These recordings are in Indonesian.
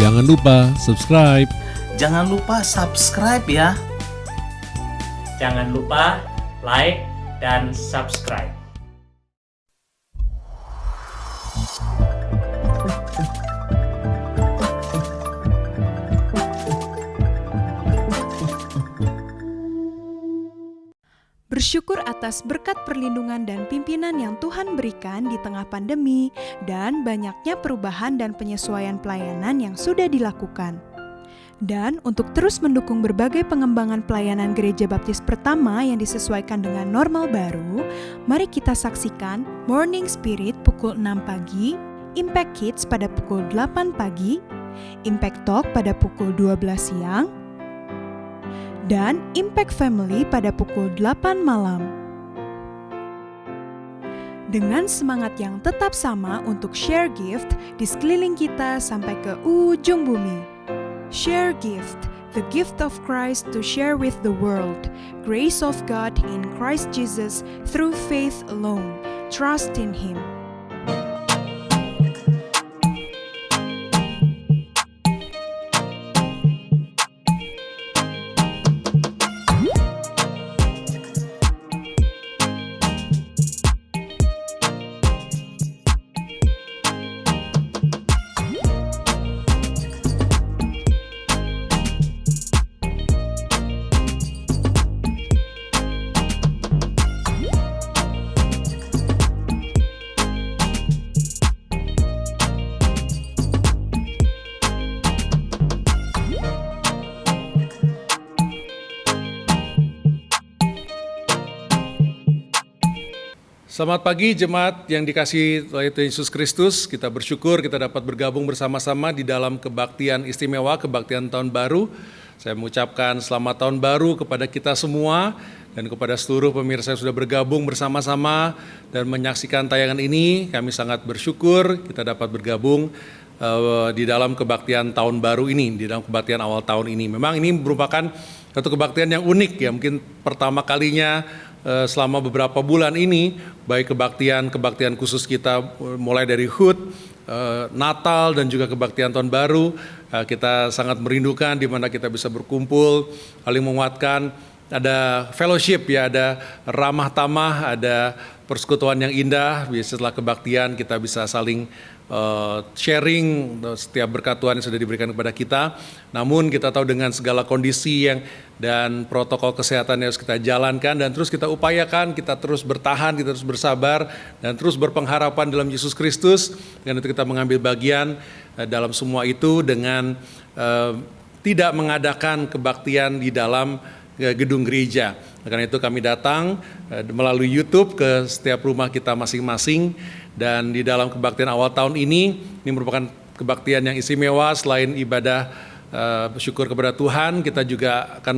Jangan lupa subscribe. Jangan lupa subscribe ya. Jangan lupa like dan subscribe. Bersyukur atas berkat perlindungan dan pimpinan yang Tuhan berikan di tengah pandemi dan banyaknya perubahan dan penyesuaian pelayanan yang sudah dilakukan. Dan untuk terus mendukung berbagai pengembangan pelayanan Gereja Baptis Pertama yang disesuaikan dengan normal baru, mari kita saksikan Morning Spirit pukul 6 pagi, Impact Kids pada pukul 8 pagi, Impact Talk pada pukul 12 siang, dan Impact Family pada pukul 8 malam. Dengan semangat yang tetap sama untuk share gift di sekeliling kita sampai ke ujung bumi. Share gift, the gift of Christ to share with the world. Grace of God in Christ Jesus through faith alone. Trust in Him. Selamat pagi jemaat yang dikasihi oleh Tuhan Yesus Kristus. Kita bersyukur kita dapat bergabung bersama-sama di dalam kebaktian istimewa, kebaktian tahun baru. Saya mengucapkan selamat tahun baru kepada kita semua dan kepada seluruh pemirsa yang sudah bergabung bersama-sama dan menyaksikan tayangan ini. Kami sangat bersyukur kita dapat bergabung di dalam kebaktian tahun baru ini, di dalam kebaktian awal tahun ini. Memang ini merupakan satu kebaktian yang unik ya, mungkin pertama kalinya selama beberapa bulan ini, baik kebaktian khusus kita mulai dari HUT, Natal dan juga kebaktian tahun baru, kita sangat merindukan di mana kita bisa berkumpul, saling menguatkan, ada fellowship ya, ada ramah tamah, ada persekutuan yang indah. Setelah kebaktian kita bisa saling sharing setiap berkat Tuhan yang sudah diberikan kepada kita. Namun kita tahu dengan segala kondisi dan protokol kesehatan yang harus kita jalankan dan terus kita upayakan, kita terus bertahan, kita terus bersabar dan terus berpengharapan dalam Yesus Kristus. Dan itu kita mengambil bagian dalam semua itu dengan tidak mengadakan kebaktian di dalam gedung gereja. Karena itu kami datang melalui YouTube ke setiap rumah kita masing-masing. Dan di dalam kebaktian awal tahun ini merupakan kebaktian yang istimewa. Selain ibadah bersyukur kepada Tuhan, kita juga akan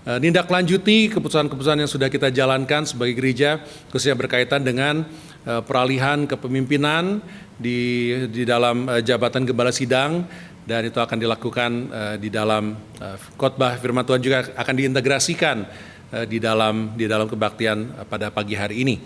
menindaklanjuti keputusan-keputusan yang sudah kita jalankan sebagai gereja, khususnya berkaitan dengan peralihan kepemimpinan di dalam jabatan gembala sidang, dan itu akan dilakukan di dalam khotbah firman Tuhan juga akan diintegrasikan di dalam kebaktian pada pagi hari ini.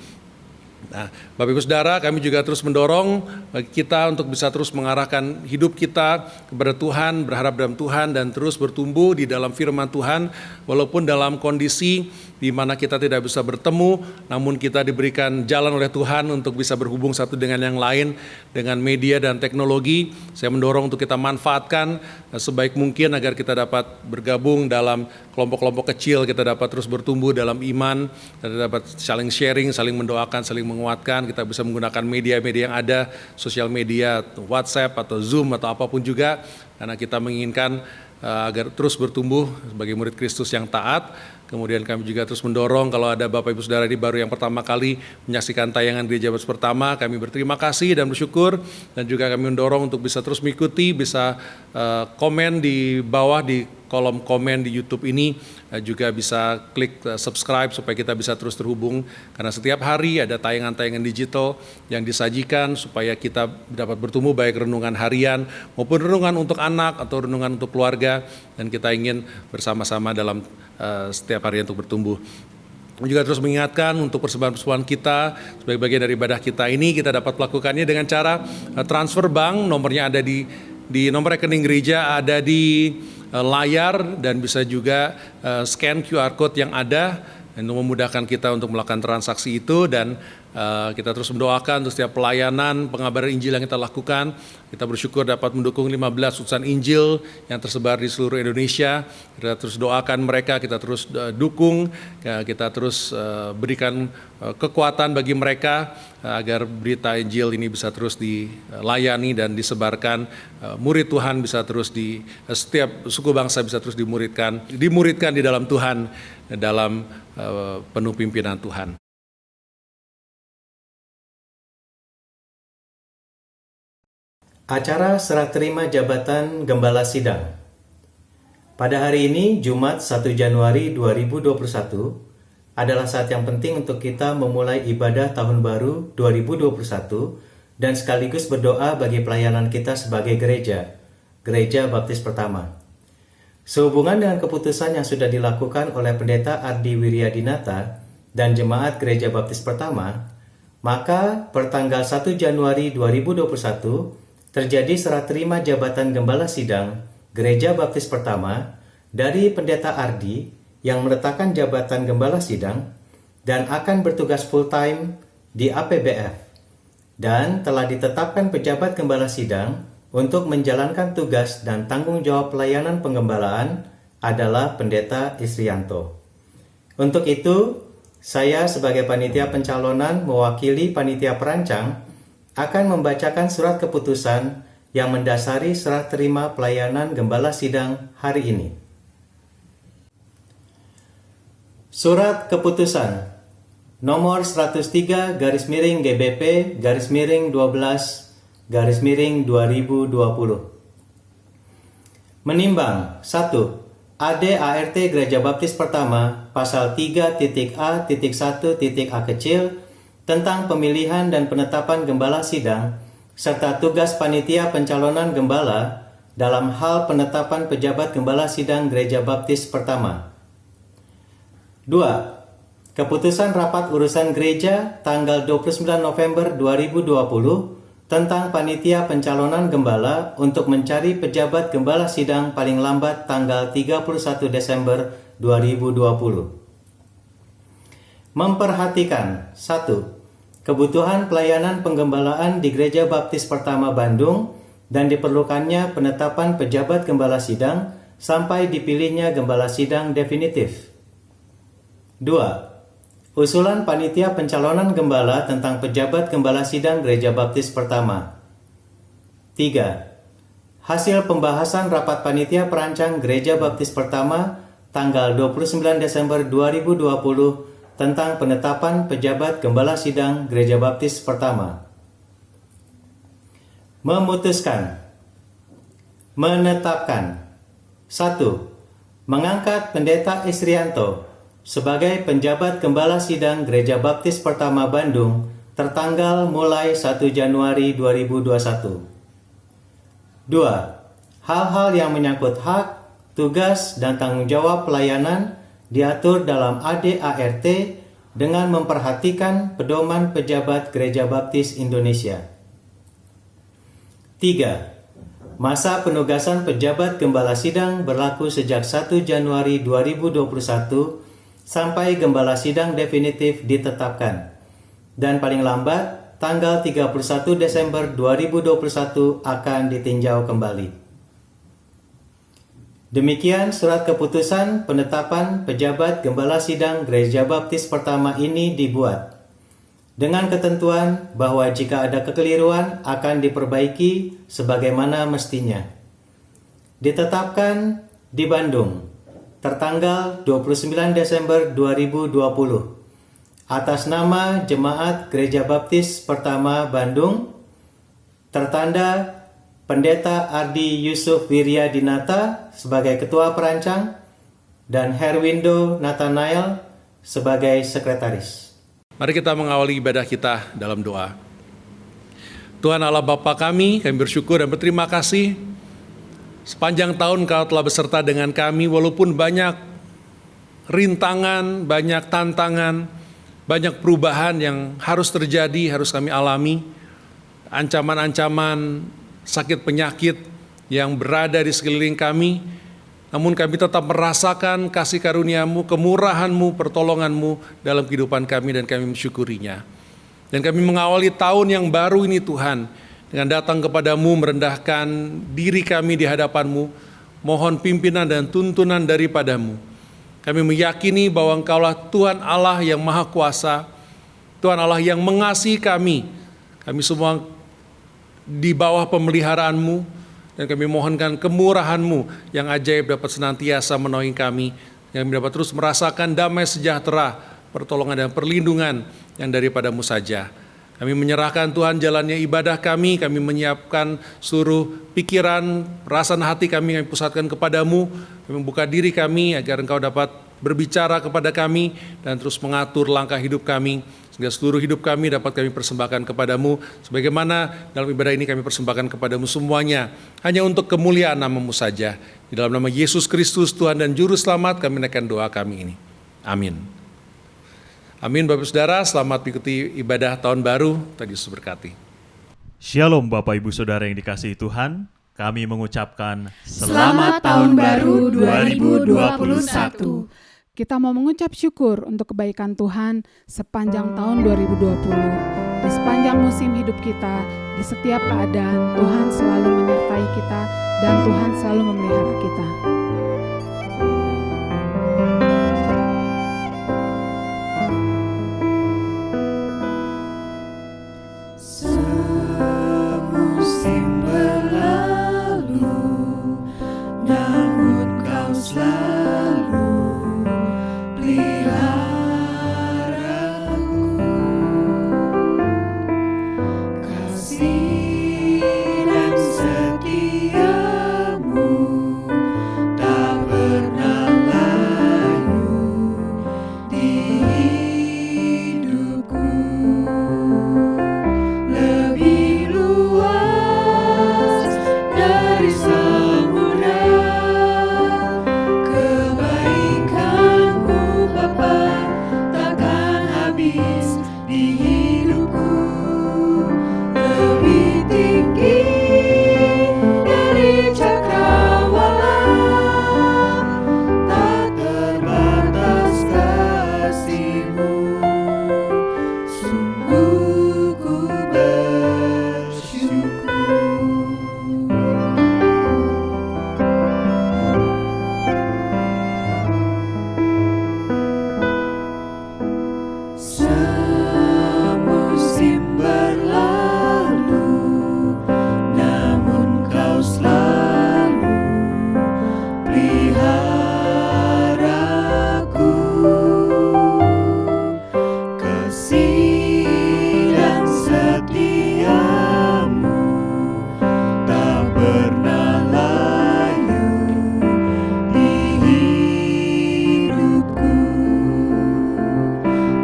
Nah, Bapak Ibu Saudara, kami juga terus mendorong bagi kita untuk bisa terus mengarahkan hidup kita kepada Tuhan, berharap dalam Tuhan dan terus bertumbuh di dalam firman Tuhan walaupun dalam kondisi di mana kita tidak bisa bertemu, namun kita diberikan jalan oleh Tuhan untuk bisa berhubung satu dengan yang lain dengan media dan teknologi. Saya mendorong untuk kita manfaatkan sebaik mungkin agar kita dapat bergabung dalam kelompok-kelompok kecil, kita dapat terus bertumbuh dalam iman, kita dapat saling sharing, saling mendoakan, saling menguatkan. Kita bisa menggunakan media-media yang ada, sosial media, WhatsApp atau Zoom atau apapun juga, karena kita menginginkan agar terus bertumbuh sebagai murid Kristus yang taat. Kemudian kami juga terus mendorong kalau ada Bapak Ibu Saudara ini baru yang pertama kali menyaksikan tayangan Gereja Baptis Pertama, kami berterima kasih dan bersyukur, dan juga kami mendorong untuk bisa terus mengikuti, bisa komen di bawah di kolom komen di YouTube ini, juga bisa klik subscribe supaya kita bisa terus terhubung, karena setiap hari ada tayangan-tayangan digital yang disajikan supaya kita dapat bertumbuh baik renungan harian maupun renungan untuk anak atau renungan untuk keluarga, dan kita ingin bersama-sama dalam setiap hari untuk bertumbuh. Juga terus mengingatkan untuk persembahan-persembahan kita sebagai bagian dari ibadah kita ini, kita dapat melakukannya dengan cara transfer bank, nomornya ada di di nomor rekening gereja ada di layar dan bisa juga scan QR code yang ada untuk memudahkan kita untuk melakukan transaksi itu. Dan kita terus mendoakan untuk setiap pelayanan pengabaran Injil yang kita lakukan. Kita bersyukur dapat mendukung 15 utusan Injil yang tersebar di seluruh Indonesia. Kita terus doakan mereka, kita terus dukung, kita terus berikan kekuatan bagi mereka agar berita Injil ini bisa terus dilayani dan disebarkan. Murid Tuhan bisa terus di setiap suku bangsa bisa terus dimuridkan di dalam Tuhan, dalam penuh pimpinan Tuhan. Acara serah terima jabatan Gembala Sidang. Pada hari ini, Jumat 1 Januari 2021, adalah saat yang penting untuk kita memulai ibadah tahun baru 2021 dan sekaligus berdoa bagi pelayanan kita sebagai Gereja Baptis Pertama. Sehubungan dengan keputusan yang sudah dilakukan oleh Pendeta Ardi Wiryadinata dan Jemaat Gereja Baptis Pertama, maka pertanggal 1 Januari 2021 terjadi serah terima jabatan Gembala Sidang Gereja Baptis Pertama dari Pendeta Ardi yang meletakkan jabatan Gembala Sidang dan akan bertugas full-time di APBF, dan telah ditetapkan pejabat Gembala Sidang untuk menjalankan tugas dan tanggung jawab pelayanan penggembalaan adalah Pendeta Isrianto. Untuk itu, saya sebagai panitia pencalonan mewakili panitia perancang akan membacakan surat keputusan yang mendasari serah terima pelayanan Gembala Sidang hari ini. Surat keputusan nomor 103 /GBP /12/2020. Menimbang 1. ADART Gereja Baptis Pertama pasal 3.A.1.a kecil tentang pemilihan dan penetapan Gembala Sidang serta tugas panitia pencalonan gembala dalam hal penetapan pejabat Gembala Sidang Gereja Baptis Pertama. 2. Keputusan Rapat Urusan Gereja tanggal 29 November 2020 tentang panitia pencalonan gembala untuk mencari pejabat Gembala Sidang paling lambat tanggal 31 Desember 2020. Memperhatikan 1. Kebutuhan pelayanan penggembalaan di Gereja Baptis Pertama Bandung dan diperlukannya penetapan pejabat Gembala Sidang sampai dipilihnya Gembala Sidang definitif. 2. Usulan panitia pencalonan gembala tentang pejabat Gembala Sidang Gereja Baptis Pertama. 3. Hasil pembahasan rapat panitia perancang Gereja Baptis Pertama tanggal 29 Desember 2020 tentang penetapan pejabat Gembala Sidang Gereja Baptis Pertama. Memutuskan. Menetapkan. 1. Mengangkat Pendeta Isrianto sebagai penjabat Gembala Sidang Gereja Baptis Pertama Bandung tertanggal mulai 1 Januari 2021. 2. Hal-hal yang menyangkut hak, tugas, dan tanggung jawab pelayanan diatur dalam ADART dengan memperhatikan pedoman pejabat Gereja Baptis Indonesia. 3. Masa penugasan pejabat Gembala Sidang berlaku sejak 1 Januari 2021 sampai Gembala Sidang definitif ditetapkan, dan paling lambat tanggal 31 Desember 2021 akan ditinjau kembali. Demikian surat keputusan penetapan pejabat Gembala Sidang Gereja Baptis Pertama ini dibuat, dengan ketentuan bahwa jika ada kekeliruan akan diperbaiki sebagaimana mestinya. Ditetapkan di Bandung, tertanggal 29 Desember 2020, atas nama Jemaat Gereja Baptis Pertama Bandung, tertanda Pendeta Ardi Yusuf Wiryadinata sebagai Ketua Perancang dan Herwindo Nathanael sebagai Sekretaris. Mari kita mengawali ibadah kita dalam doa. Tuhan Allah Bapa kami bersyukur dan berterima kasih. Sepanjang tahun Kau telah beserta dengan kami, walaupun banyak rintangan, banyak tantangan, banyak perubahan yang harus terjadi, harus kami alami. Ancaman-ancaman, sakit penyakit yang berada di sekeliling kami, namun kami tetap merasakan kasih karunia-Mu, kemurahan-Mu, pertolongan-Mu dalam kehidupan kami dan kami mensyukurinya. Dan kami mengawali tahun yang baru ini Tuhan, dengan datang kepadamu, merendahkan diri kami di hadapan-Mu, mohon pimpinan dan tuntunan daripadamu. Kami meyakini bahwa Engkaulah Tuhan Allah yang Maha Kuasa, Tuhan Allah yang mengasihi kami. Kami semua di bawah pemeliharaan-Mu, dan kami mohonkan kemurahan-Mu yang ajaib dapat senantiasa menaungi kami, yang kami dapat terus merasakan damai sejahtera, pertolongan dan perlindungan yang daripadamu saja. Kami menyerahkan Tuhan jalannya ibadah kami menyiapkan seluruh pikiran, perasaan hati kami pusatkan kepadamu, kami membuka diri kami agar Engkau dapat berbicara kepada kami dan terus mengatur langkah hidup kami, sehingga seluruh hidup kami dapat kami persembahkan kepadamu, sebagaimana dalam ibadah ini kami persembahkan kepadamu semuanya, hanya untuk kemuliaan nama-Mu saja. Di dalam nama Yesus Kristus, Tuhan dan Juru Selamat, kami menaikkan doa kami ini. Amin. Amin. Bapak Saudara, selamat mengikuti ibadah tahun baru. Tuhan Yesus berkati. Shalom Bapak Ibu Saudara yang dikasihi Tuhan, kami mengucapkan Selamat Tahun Baru 2021. Kita mau mengucap syukur untuk kebaikan Tuhan sepanjang tahun 2020. Di sepanjang musim hidup kita, di setiap keadaan, Tuhan selalu menyertai kita dan Tuhan selalu memelihara kita. Semusim berlalu, namun Kau selalu peliharaku. Kasih dan setia-Mu tak pernah layu di hidupku. Lebih luas dari samudra, kebaikan-Mu Bapa takkan habis di hidupku. Lebih tinggi dari cakrawala, tak terbatas kasih-Mu. Sungguh ku bersyukur. Semusim berlalu, namun Kau selalu peliharaku. Kasih dan setia-Mu tak pernah layu di hidupku.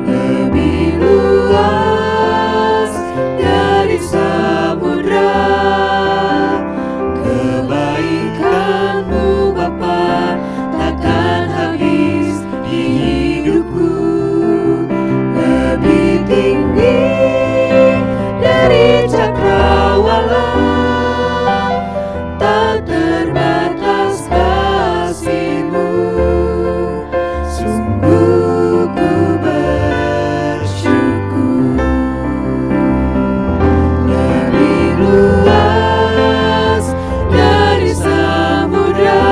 Lebih luas dari samudra, kebaikan-Mu Bapa takkan habis di hidupku. Lebih tinggi dari cakrawala, tak terbatas kasih-Mu. Sungguh ku bersyukur. Lebih luas dari samudra,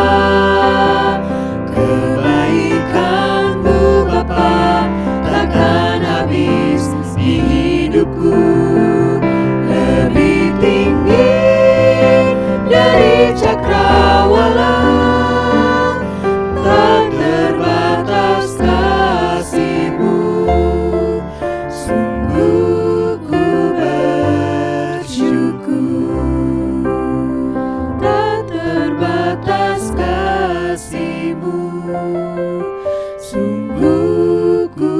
kebaikan-Mu Bapa takkan habis di hidupku. Lebih tinggi dari cakrawala, tak terbatas kasih-Mu. Sungguh ku bersyukur. Tak terbatas kasih-Mu. Sungguh ku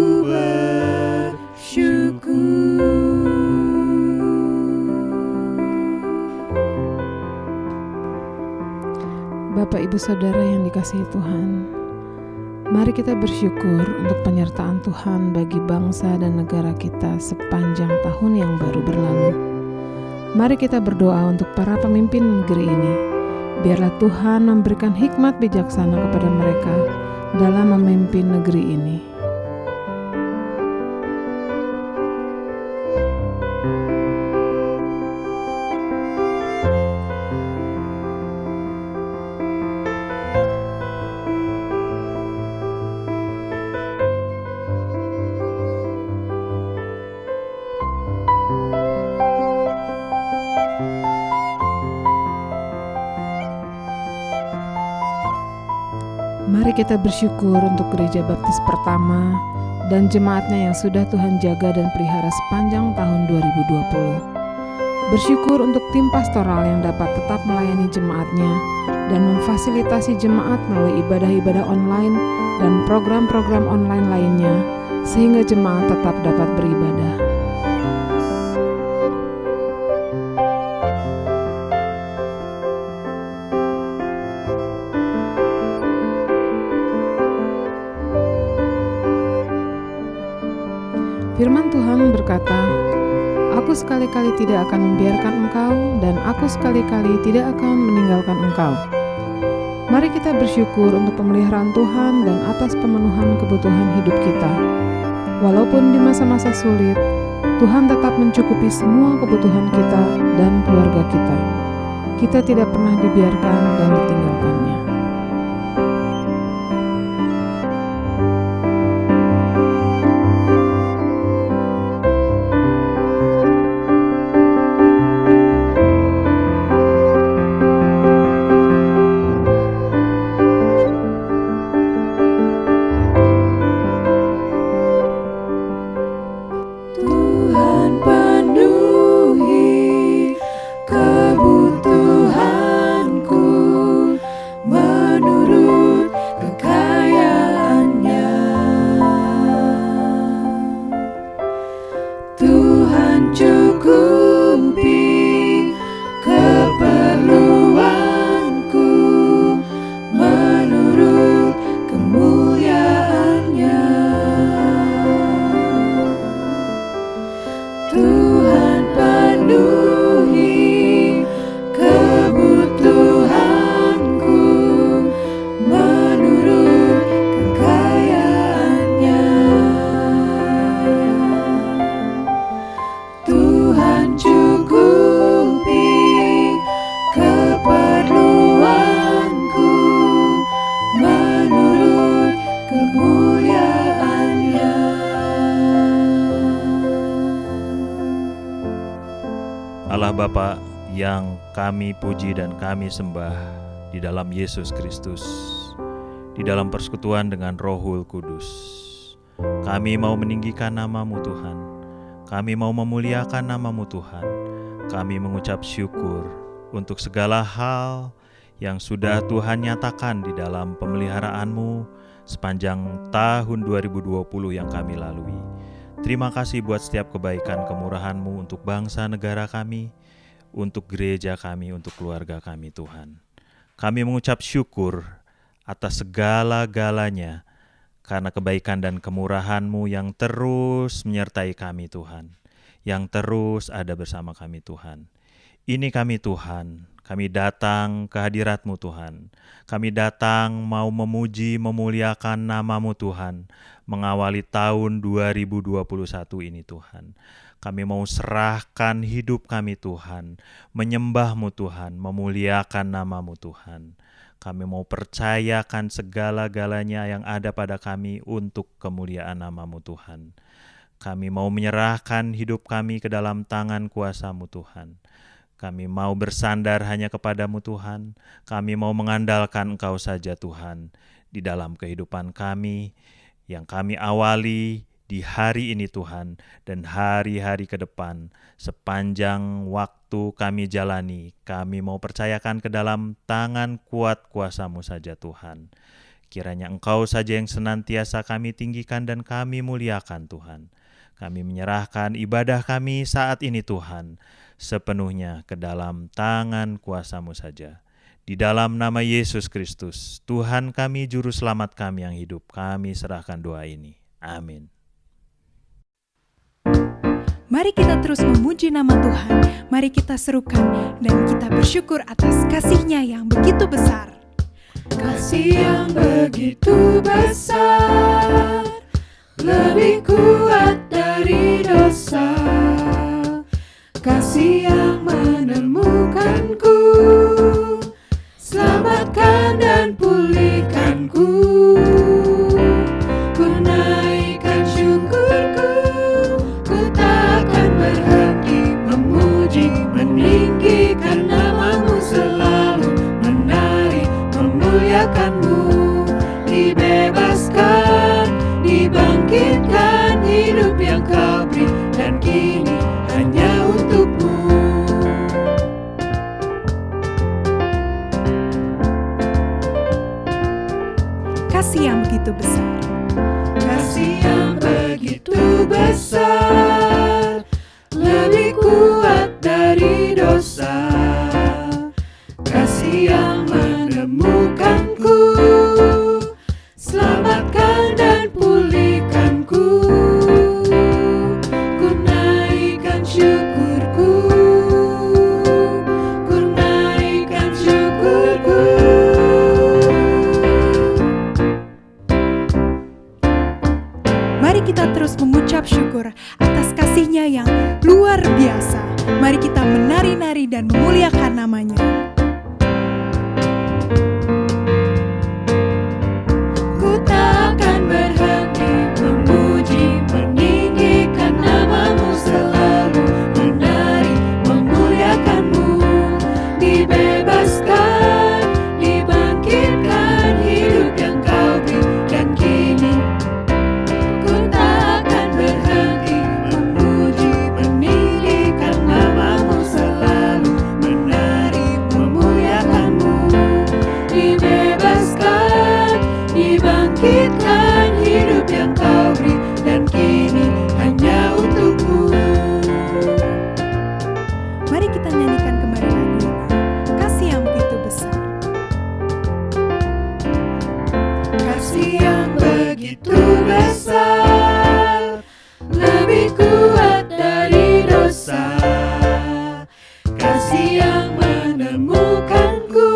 Bapak Ibu Saudara yang dikasihi Tuhan, mari kita bersyukur untuk penyertaan Tuhan bagi bangsa dan negara kita sepanjang tahun yang baru berlalu. Mari kita berdoa untuk para pemimpin negeri ini, Biarlah Tuhan memberikan hikmat bijaksana kepada mereka dalam memimpin negeri ini. Mari kita bersyukur untuk Gereja Baptis Pertama dan jemaatnya yang sudah Tuhan jaga dan pelihara sepanjang tahun 2020. Bersyukur untuk tim pastoral yang dapat tetap melayani jemaatnya dan memfasilitasi jemaat melalui ibadah-ibadah online dan program-program online lainnya, sehingga jemaat tetap dapat beribadah. Firman Tuhan berkata, "Aku sekali-kali tidak akan membiarkan engkau, dan aku sekali-kali tidak akan meninggalkan engkau." Mari kita bersyukur untuk pemeliharaan Tuhan dan atas pemenuhan kebutuhan hidup kita. Walaupun di masa-masa sulit, Tuhan tetap mencukupi semua kebutuhan kita dan keluarga kita. Kita tidak pernah dibiarkan dan ditinggalkannya. Tuhan penuhi kebutuhanku menurut kekayaan-Nya. Tuhan cukupi keperluanku menurut kemuliaan-Nya. Tuhan penuhi kebutuhanku menurut kekayaan-Nya. Tuhan cukupi keperluanku menurut kemuliaan-Nya. Allah Bapa yang kami puji dan kami sembah di dalam Yesus Kristus, di dalam persekutuan dengan Rohul Kudus. Kami mau meninggikan nama-Mu Tuhan, kami mau memuliakan nama-Mu Tuhan. Kami mengucap syukur untuk segala hal yang sudah Tuhan nyatakan di dalam pemeliharaan-Mu sepanjang tahun 2020 yang kami lalui. Terima kasih buat setiap kebaikan kemurahan-Mu untuk bangsa negara kami, untuk gereja kami, untuk keluarga kami Tuhan. Kami mengucap syukur atas segala-galanya karena kebaikan dan kemurahan-Mu yang terus menyertai kami Tuhan, yang terus ada bersama kami Tuhan. Ini kami Tuhan, kami datang ke hadirat-Mu Tuhan. Kami datang mau memuji, memuliakan nama-Mu Tuhan, mengawali tahun 2021 ini Tuhan. Kami mau serahkan hidup kami Tuhan, menyembah-Mu Tuhan, memuliakan nama-Mu Tuhan. Kami mau percayakan segala-galanya yang ada pada kami untuk kemuliaan nama-Mu Tuhan. Kami mau menyerahkan hidup kami ke dalam tangan kuasa-Mu Tuhan. Kami mau bersandar hanya kepada-Mu Tuhan. Kami mau mengandalkan Engkau saja Tuhan di dalam kehidupan kami yang kami awali di hari ini Tuhan, dan hari-hari ke depan sepanjang waktu kami jalani. Kami mau percayakan ke dalam tangan kuat kuasa-Mu saja Tuhan. Kiranya Engkau saja yang senantiasa kami tinggikan dan kami muliakan Tuhan. Kami menyerahkan ibadah kami saat ini Tuhan, sepenuhnya ke dalam tangan kuasa-Mu saja. Di dalam nama Yesus Kristus, Tuhan kami, Juru Selamat kami yang hidup, kami serahkan doa ini. Amin. Mari kita terus memuji nama Tuhan. Mari kita serukan dan kita bersyukur atas kasih-Nya yang begitu besar. Kasih yang begitu besar, lebih kuat dari dosa. Kasih yang menemukanku, selamatkan dan pulihkanku. Ku naikkan syukurku, ku takkan berhenti memuji, meninggikan nama-Mu selalu, menari, memuliakan-Mu. Dibebaskan, dibangkitkan, hidup yang Kau beri, dan kini hanya untuk-Mu. Kasih yang begitu besar. Kasih yang begitu besar, lebih kuat dari dosa. Kasih yang menemukanku, selamatkan dan pulihkanku. Ku naikkan syukurku, ku naikkan syukurku. Mari kita terus mengucap syukur atas kasih-Nya yang luar biasa. Mari kita menari-nari dan memuliakan nama-Nya. Ku takkan berhenti memuji, meninggikan nama-Mu selalu, menari, memuliakan-Mu. Dibebaskan, dibangkitkan, hidup yang Kau beri, dan kini ku takkan berhenti memuji, meninggikan nama-Mu selalu, menari, memuliakan-Mu. Dibebaskan, dibangkitkan, hidup yang Kau beri, dan kini hanya untuk-Mu. Mari kita nyanyikan kembali lagu ini. Kasih yang begitu besar. Kasih yang begitu besar, lebih kuat dari dosa. Kasih yang menemukanku,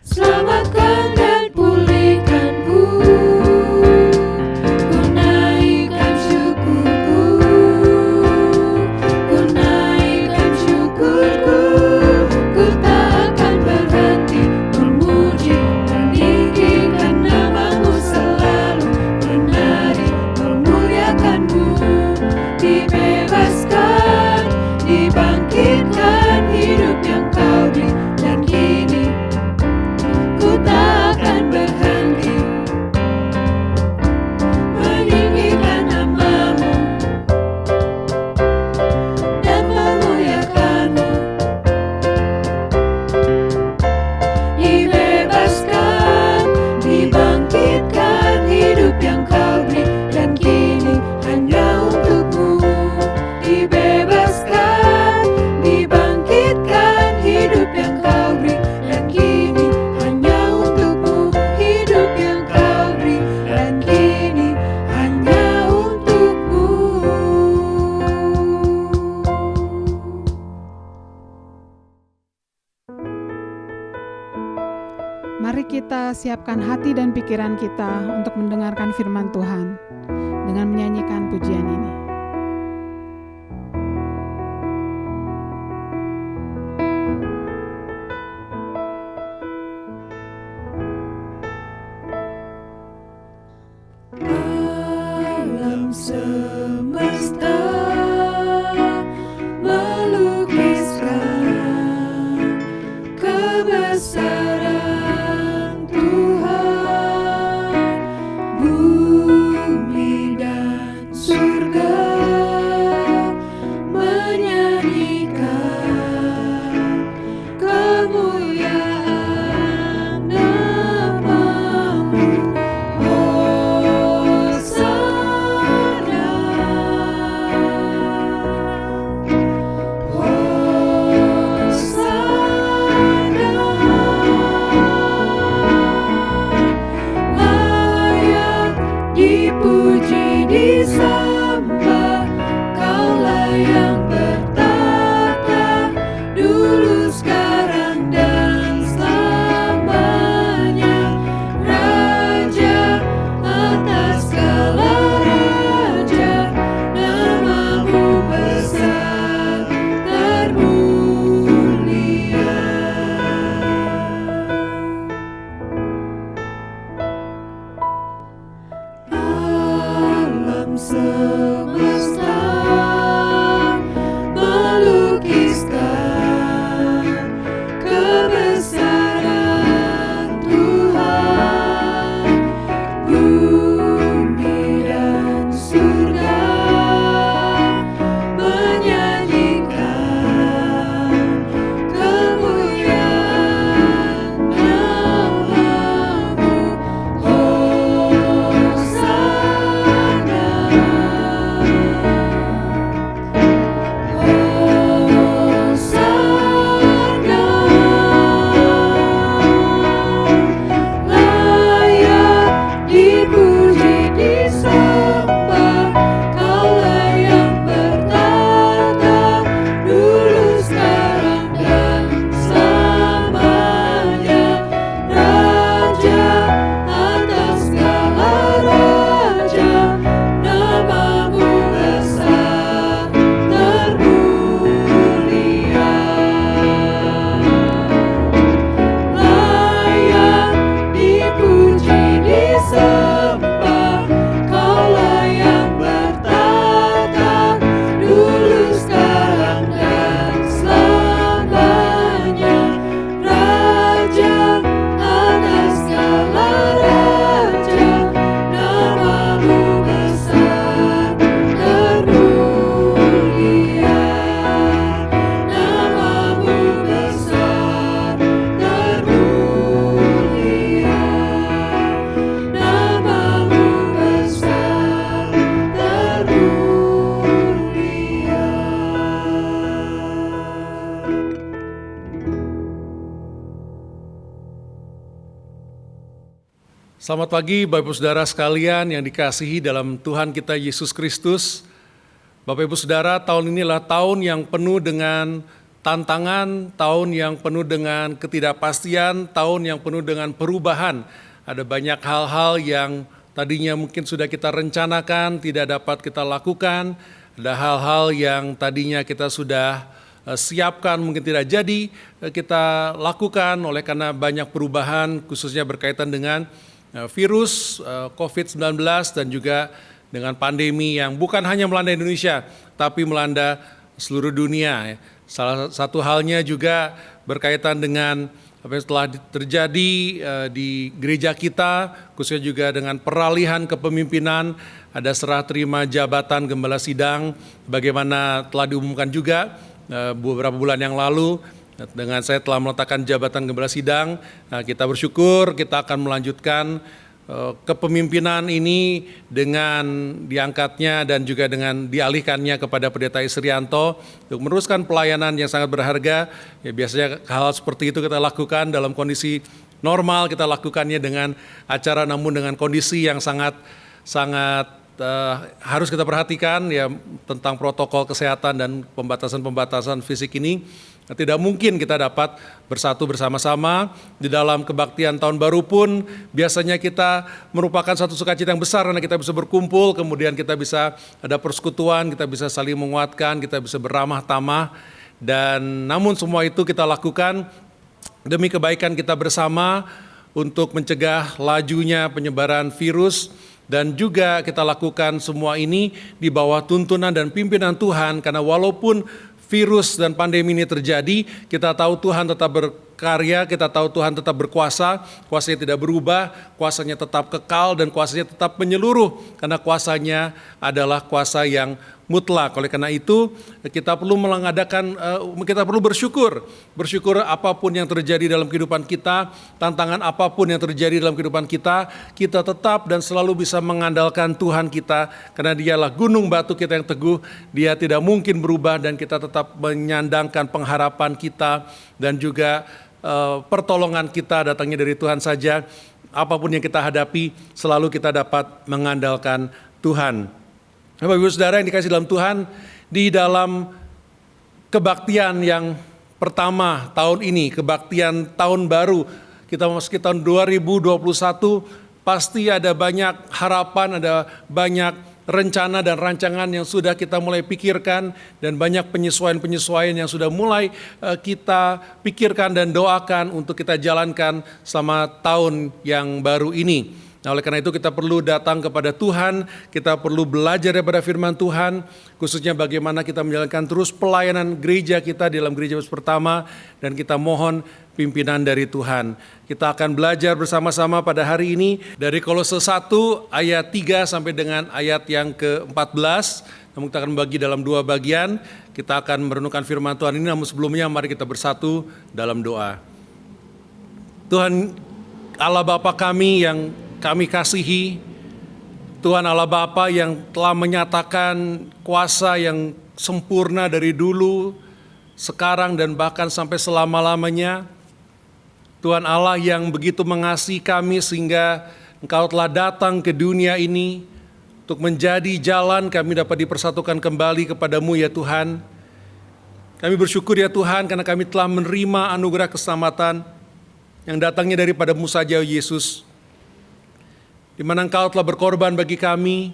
selamatkan dan pulihkanku. Ku naikkan syukurku, ku naikkan syukurku. Ku takkan berhenti memuji, meninggikan nama-Mu selalu, menari, memuliakan-Mu. Dibebaskan, dibangkitkan, hidup yang Kau beri, dan kini ku takkan berhenti meninggikan nama-Mu dan memuliakan-Mu. Dibebaskan, dibangkitkan, hidup yang Kau beri, dan kini hanya untuk-Mu. Dibebaskan, dibangkitkan, hidup yang Kau beri, dan kini hanya untuk-Mu. Hidup yang Kau beri, dan kini hanya untuk-Mu. Mari kita siapkan hati dan pikiran kita untuk mendengarkan firman Tuhan dengan menyanyikan pujian ini. Alam semesta melukiskan kebesaran Tuhan. Bumi dan surga menyanyikan kemuliaan nama-Mu. Hosana semesta melukiskan kebesaran Tuhan. Bumi dan surga menyanyikan kemuliaan nama-Mu. Layak dipuji disembah, Kaulah yang bertata dulu sekarang dan selamanya. Raja atas segala raja, nama-Mu besar termulia. Layak dipuji disembah, Kaulah yang bertata dulu sekarang dan selamanya. Raja atas segala raja, nama-Mu besar termulia. Nama-Mu besar termulia. Nama-Mu besar termulia. Selamat pagi Bapak Ibu Saudara sekalian yang dikasihi dalam Tuhan kita Yesus Kristus. Bapak Ibu Saudara, tahun ini adalah tahun yang penuh dengan tantangan, tahun yang penuh dengan ketidakpastian, tahun yang penuh dengan perubahan. Ada banyak hal-hal yang tadinya mungkin sudah kita rencanakan, tidak dapat kita lakukan. Ada hal-hal yang tadinya kita sudah siapkan, mungkin tidak jadi kita lakukan oleh karena banyak perubahan, khususnya berkaitan dengan virus COVID-19 dan juga dengan pandemi yang bukan hanya melanda Indonesia, tapi melanda seluruh dunia. Salah satu halnya juga berkaitan dengan apa yang telah terjadi di gereja kita, khususnya juga dengan peralihan kepemimpinan, ada serah terima jabatan gembala sidang, bagaimana telah diumumkan juga beberapa bulan yang lalu. Dengan saya telah meletakkan jabatan gembala sidang, kita bersyukur kita akan melanjutkan kepemimpinan ini dengan diangkatnya dan juga dengan dialihkannya kepada Pendeta Isrianto untuk meneruskan pelayanan yang sangat berharga. Ya, biasanya hal seperti itu kita lakukan dalam kondisi normal, kita lakukannya dengan acara namun dengan kondisi yang sangat harus kita perhatikan ya tentang protokol kesehatan dan pembatasan-pembatasan fisik ini. Tidak mungkin kita dapat bersatu bersama-sama di dalam kebaktian tahun baru pun biasanya kita merupakan satu sukacita yang besar karena kita bisa berkumpul, kemudian kita bisa ada persekutuan, kita bisa saling menguatkan, kita bisa beramah tamah, dan namun semua itu kita lakukan demi kebaikan kita bersama untuk mencegah lajunya penyebaran virus. Dan juga kita lakukan semua ini di bawah tuntunan dan pimpinan Tuhan, karena walaupun virus dan pandemi ini terjadi, kita tahu Tuhan tetap berkarya, kita tahu Tuhan tetap berkuasa, kuasanya tidak berubah, kuasanya tetap kekal dan kuasanya tetap menyeluruh, karena kuasanya adalah kuasa yang mutlak. Oleh karena itu kita perlu kita perlu bersyukur apapun yang terjadi dalam kehidupan kita, tantangan apapun yang terjadi dalam kehidupan kita tetap dan selalu bisa mengandalkan Tuhan kita, karena Dialah gunung batu kita yang teguh, Dia tidak mungkin berubah, dan kita tetap menyandangkan pengharapan kita dan juga pertolongan kita datangnya dari Tuhan saja. Apapun yang kita hadapi selalu kita dapat mengandalkan Tuhan. Bapak Ibu Saudara yang dikasih dalam Tuhan, di dalam kebaktian yang pertama tahun ini, kebaktian tahun baru, kita memasuki tahun 2021, pasti ada banyak harapan, ada banyak rencana dan rancangan yang sudah kita mulai pikirkan, dan banyak penyesuaian-penyesuaian yang sudah mulai kita pikirkan dan doakan untuk kita jalankan selama tahun yang baru ini. Nah, oleh karena itu kita perlu datang kepada Tuhan, kita perlu belajar daripada firman Tuhan, khususnya bagaimana kita menjalankan terus pelayanan gereja kita di dalam gereja pertama, dan kita mohon pimpinan dari Tuhan. Kita akan belajar bersama-sama pada hari ini dari Kolose 1 ayat 3 sampai dengan ayat yang ke-14. Namun kita akan bagi dalam dua bagian. Kita akan merenungkan firman Tuhan ini, namun sebelumnya mari kita bersatu dalam doa. Tuhan Allah Bapa kami yang kami kasihi, Tuhan Allah Bapa yang telah menyatakan kuasa yang sempurna dari dulu, sekarang dan bahkan sampai selama-lamanya. Tuhan Allah yang begitu mengasihi kami sehingga Engkau telah datang ke dunia ini untuk menjadi jalan kami dapat dipersatukan kembali kepadamu ya Tuhan. Kami bersyukur ya Tuhan karena kami telah menerima anugerah keselamatan yang datangnya daripadamu saja Yesus, di mana Engkau telah berkorban bagi kami,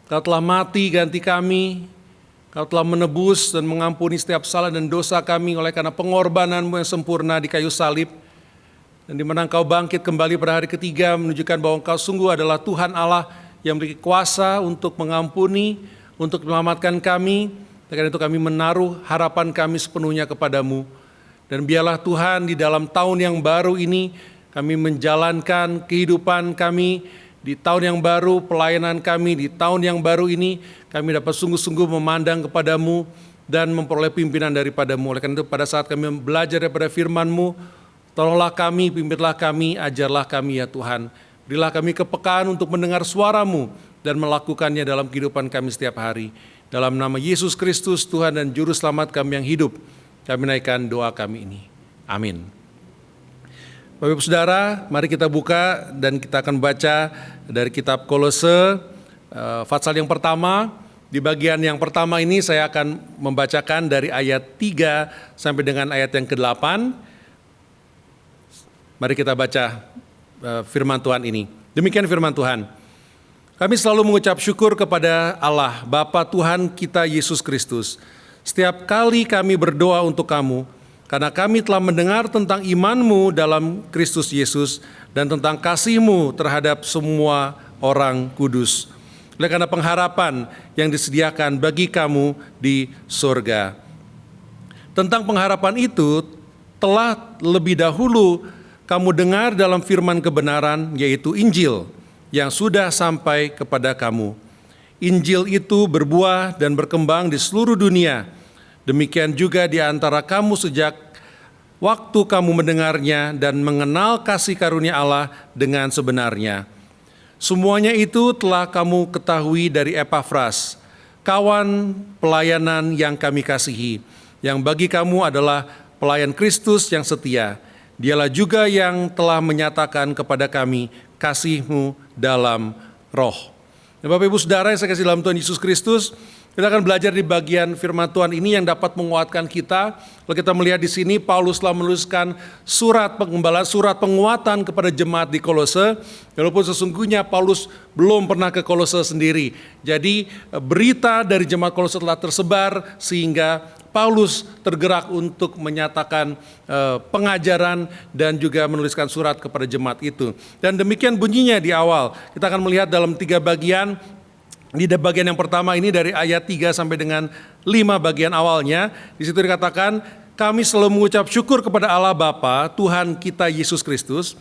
Engkau telah mati ganti kami, Engkau telah menebus dan mengampuni setiap salah dan dosa kami oleh karena pengorbananmu yang sempurna di kayu salib. Dan di mana Engkau bangkit kembali pada hari ketiga menunjukkan bahwa Engkau sungguh adalah Tuhan Allah yang memiliki kuasa untuk mengampuni, untuk menyelamatkan kami. Dan karena itu kami menaruh harapan kami sepenuhnya kepadamu. Dan biarlah Tuhan di dalam tahun yang baru ini kami menjalankan kehidupan kami di tahun yang baru, pelayanan kami di tahun yang baru ini, kami dapat sungguh-sungguh memandang kepadamu dan memperoleh pimpinan daripadamu. Oleh karena itu pada saat kami belajar daripada firman-Mu, tolonglah kami, pimpinlah kami, ajarlah kami ya Tuhan. Berilah kami kepekaan untuk mendengar suara-Mu dan melakukannya dalam kehidupan kami setiap hari. Dalam nama Yesus Kristus, Tuhan dan Juru Selamat kami yang hidup, kami naikkan doa kami ini. Amin. Bapak Ibu Saudara, mari kita buka dan kita akan baca dari kitab Kolose, pasal yang pertama. Di bagian yang pertama ini saya akan membacakan dari ayat 3 sampai dengan ayat yang ke-8. Mari kita baca firman Tuhan ini. Demikian firman Tuhan. Kami selalu mengucap syukur kepada Allah, Bapa Tuhan kita Yesus Kristus. Setiap kali kami berdoa untuk kamu, karena kami telah mendengar tentang iman-Mu dalam Kristus Yesus dan tentang kasih-Mu terhadap semua orang kudus. Oleh karena pengharapan yang disediakan bagi kamu di surga. Tentang pengharapan itu telah lebih dahulu kamu dengar dalam firman kebenaran, yaitu Injil, yang sudah sampai kepada kamu. Injil itu berbuah dan berkembang di seluruh dunia. Demikian juga di antara kamu sejak waktu kamu mendengarnya dan mengenal kasih karunia Allah dengan sebenarnya. Semuanya itu telah kamu ketahui dari Epafras, kawan pelayanan yang kami kasihi, yang bagi kamu adalah pelayan Kristus yang setia. Dialah juga yang telah menyatakan kepada kami kasih-Mu dalam roh. Nah, Bapak Ibu Saudara yang saya kasih dalam Tuhan Yesus Kristus, kita akan belajar di bagian firman Tuhan ini yang dapat menguatkan kita. Kalau kita melihat di sini, Paulus telah menuliskan surat penggembalaan, surat penguatan kepada jemaat di Kolose. Walaupun sesungguhnya Paulus belum pernah ke Kolose sendiri. Jadi berita dari jemaat Kolose telah tersebar sehingga Paulus tergerak untuk menyatakan pengajaran dan juga menuliskan surat kepada jemaat itu. Dan demikian bunyinya di awal. Kita akan melihat dalam 3 bagian. Di bagian yang pertama ini dari ayat 3 sampai dengan 5 bagian awalnya. Di situ dikatakan, kami selalu mengucap syukur kepada Allah Bapa, Tuhan kita Yesus Kristus,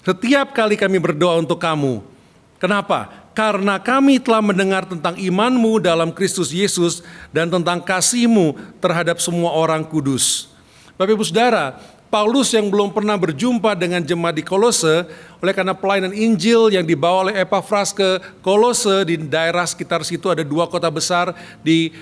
setiap kali kami berdoa untuk kamu. Kenapa? Karena kami telah mendengar tentang iman-Mu dalam Kristus Yesus dan tentang kasih-Mu terhadap semua orang kudus. Bapak Ibu Saudara, Paulus yang belum pernah berjumpa dengan jemaat di Kolose, oleh karena pelayanan Injil yang dibawa oleh Epafras ke Kolose, di daerah sekitar situ ada 2 kota besar di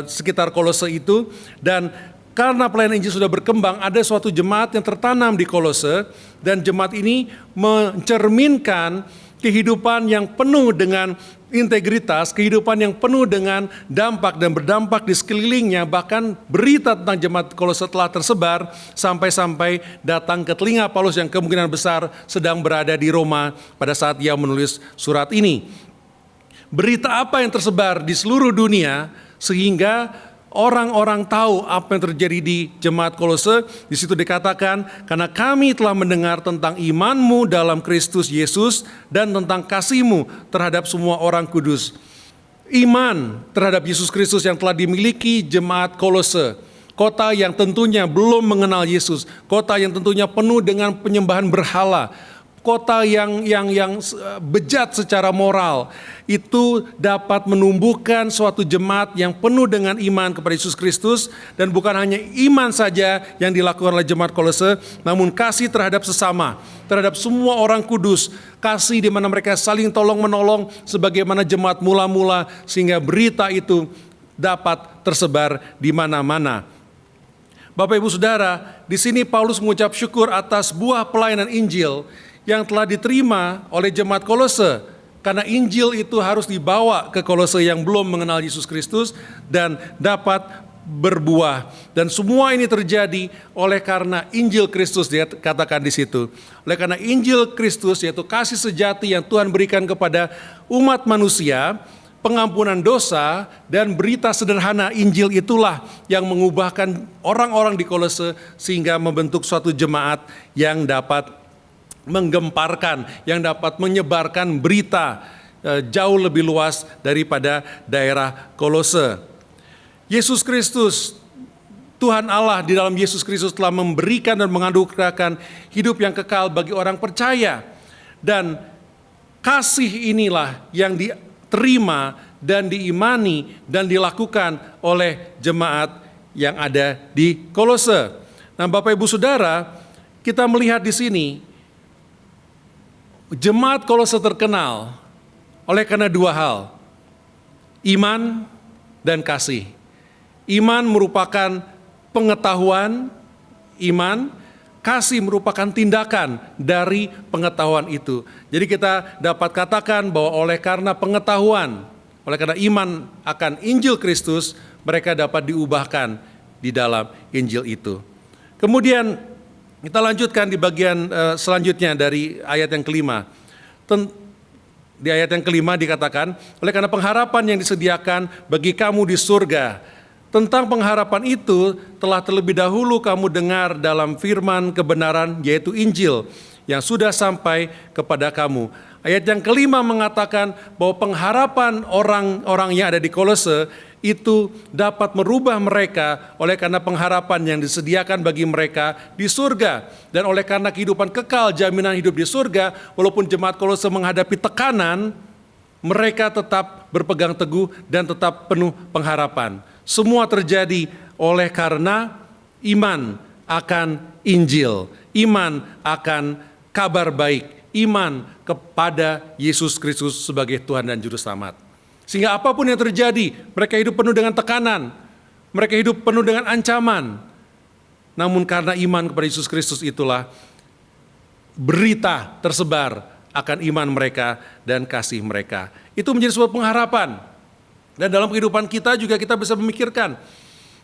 sekitar Kolose itu, dan karena pelayanan Injil sudah berkembang, ada suatu jemaat yang tertanam di Kolose, dan jemaat ini mencerminkan kehidupan yang penuh dengan integritas, kehidupan yang penuh dengan dampak dan berdampak di sekelilingnya. Bahkan berita tentang jemaat Kolose telah tersebar sampai-sampai datang ke telinga Paulus yang kemungkinan besar sedang berada di Roma pada saat ia menulis surat ini. Berita apa yang tersebar di seluruh dunia sehingga orang-orang tahu apa yang terjadi di jemaat Kolose. Di situ dikatakan, karena kami telah mendengar tentang imanmu dalam Kristus Yesus dan tentang kasihmu terhadap semua orang kudus. Iman terhadap Yesus Kristus yang telah dimiliki jemaat Kolose, kota yang tentunya belum mengenal Yesus, kota yang tentunya penuh dengan penyembahan berhala, kota yang bejat secara moral, itu dapat menumbuhkan suatu jemaat yang penuh dengan iman kepada Yesus Kristus. Dan bukan hanya iman saja yang dilakukan oleh jemaat Kolose, namun kasih terhadap sesama, terhadap semua orang kudus, kasih di mana mereka saling tolong menolong sebagaimana jemaat mula-mula, sehingga berita itu dapat tersebar di mana-mana. Bapak Ibu Saudara, di sini Paulus mengucap syukur atas buah pelayanan Injil yang telah diterima oleh jemaat Kolose, karena Injil itu harus dibawa ke Kolose yang belum mengenal Yesus Kristus dan dapat berbuah. Dan semua ini terjadi oleh karena Injil Kristus, dikatakan di situ. Oleh karena Injil Kristus, yaitu kasih sejati yang Tuhan berikan kepada umat manusia, pengampunan dosa dan berita sederhana Injil itulah yang mengubahkan orang-orang di Kolose sehingga membentuk suatu jemaat yang dapat menggemparkan, yang dapat menyebarkan berita jauh lebih luas daripada daerah Kolose. Yesus Kristus, Tuhan Allah di dalam Yesus Kristus telah memberikan dan menganugerahkan hidup yang kekal bagi orang percaya. Dan kasih inilah yang diterima dan diimani dan dilakukan oleh jemaat yang ada di Kolose. Nah, Bapak Ibu Saudara, kita melihat di sini jemaat Kolose terkenal oleh karena dua hal, iman dan kasih. Iman merupakan pengetahuan iman, kasih merupakan tindakan dari pengetahuan itu. Jadi kita dapat katakan bahwa oleh karena pengetahuan, oleh karena iman akan Injil Kristus, mereka dapat diubahkan di dalam Injil itu. Kemudian kita lanjutkan di bagian selanjutnya dari ayat yang kelima. Di ayat yang kelima dikatakan, oleh karena pengharapan yang disediakan bagi kamu di surga. Tentang pengharapan itu telah terlebih dahulu kamu dengar dalam firman kebenaran, yaitu Injil yang sudah sampai kepada kamu. Ayat yang kelima mengatakan bahwa pengharapan orang-orang yang ada di Kolose itu dapat merubah mereka oleh karena pengharapan yang disediakan bagi mereka di surga. Dan oleh karena kehidupan kekal, jaminan hidup di surga, walaupun jemaat Kolose menghadapi tekanan, mereka tetap berpegang teguh dan tetap penuh pengharapan. Semua terjadi oleh karena iman akan Injil, iman akan kabar baik, iman kepada Yesus Kristus sebagai Tuhan dan Juru Selamat. Sehingga apapun yang terjadi, mereka hidup penuh dengan tekanan, mereka hidup penuh dengan ancaman. Namun karena iman kepada Yesus Kristus itulah berita tersebar akan iman mereka dan kasih mereka. Itu menjadi sebuah pengharapan. Dan dalam kehidupan kita juga kita bisa memikirkan,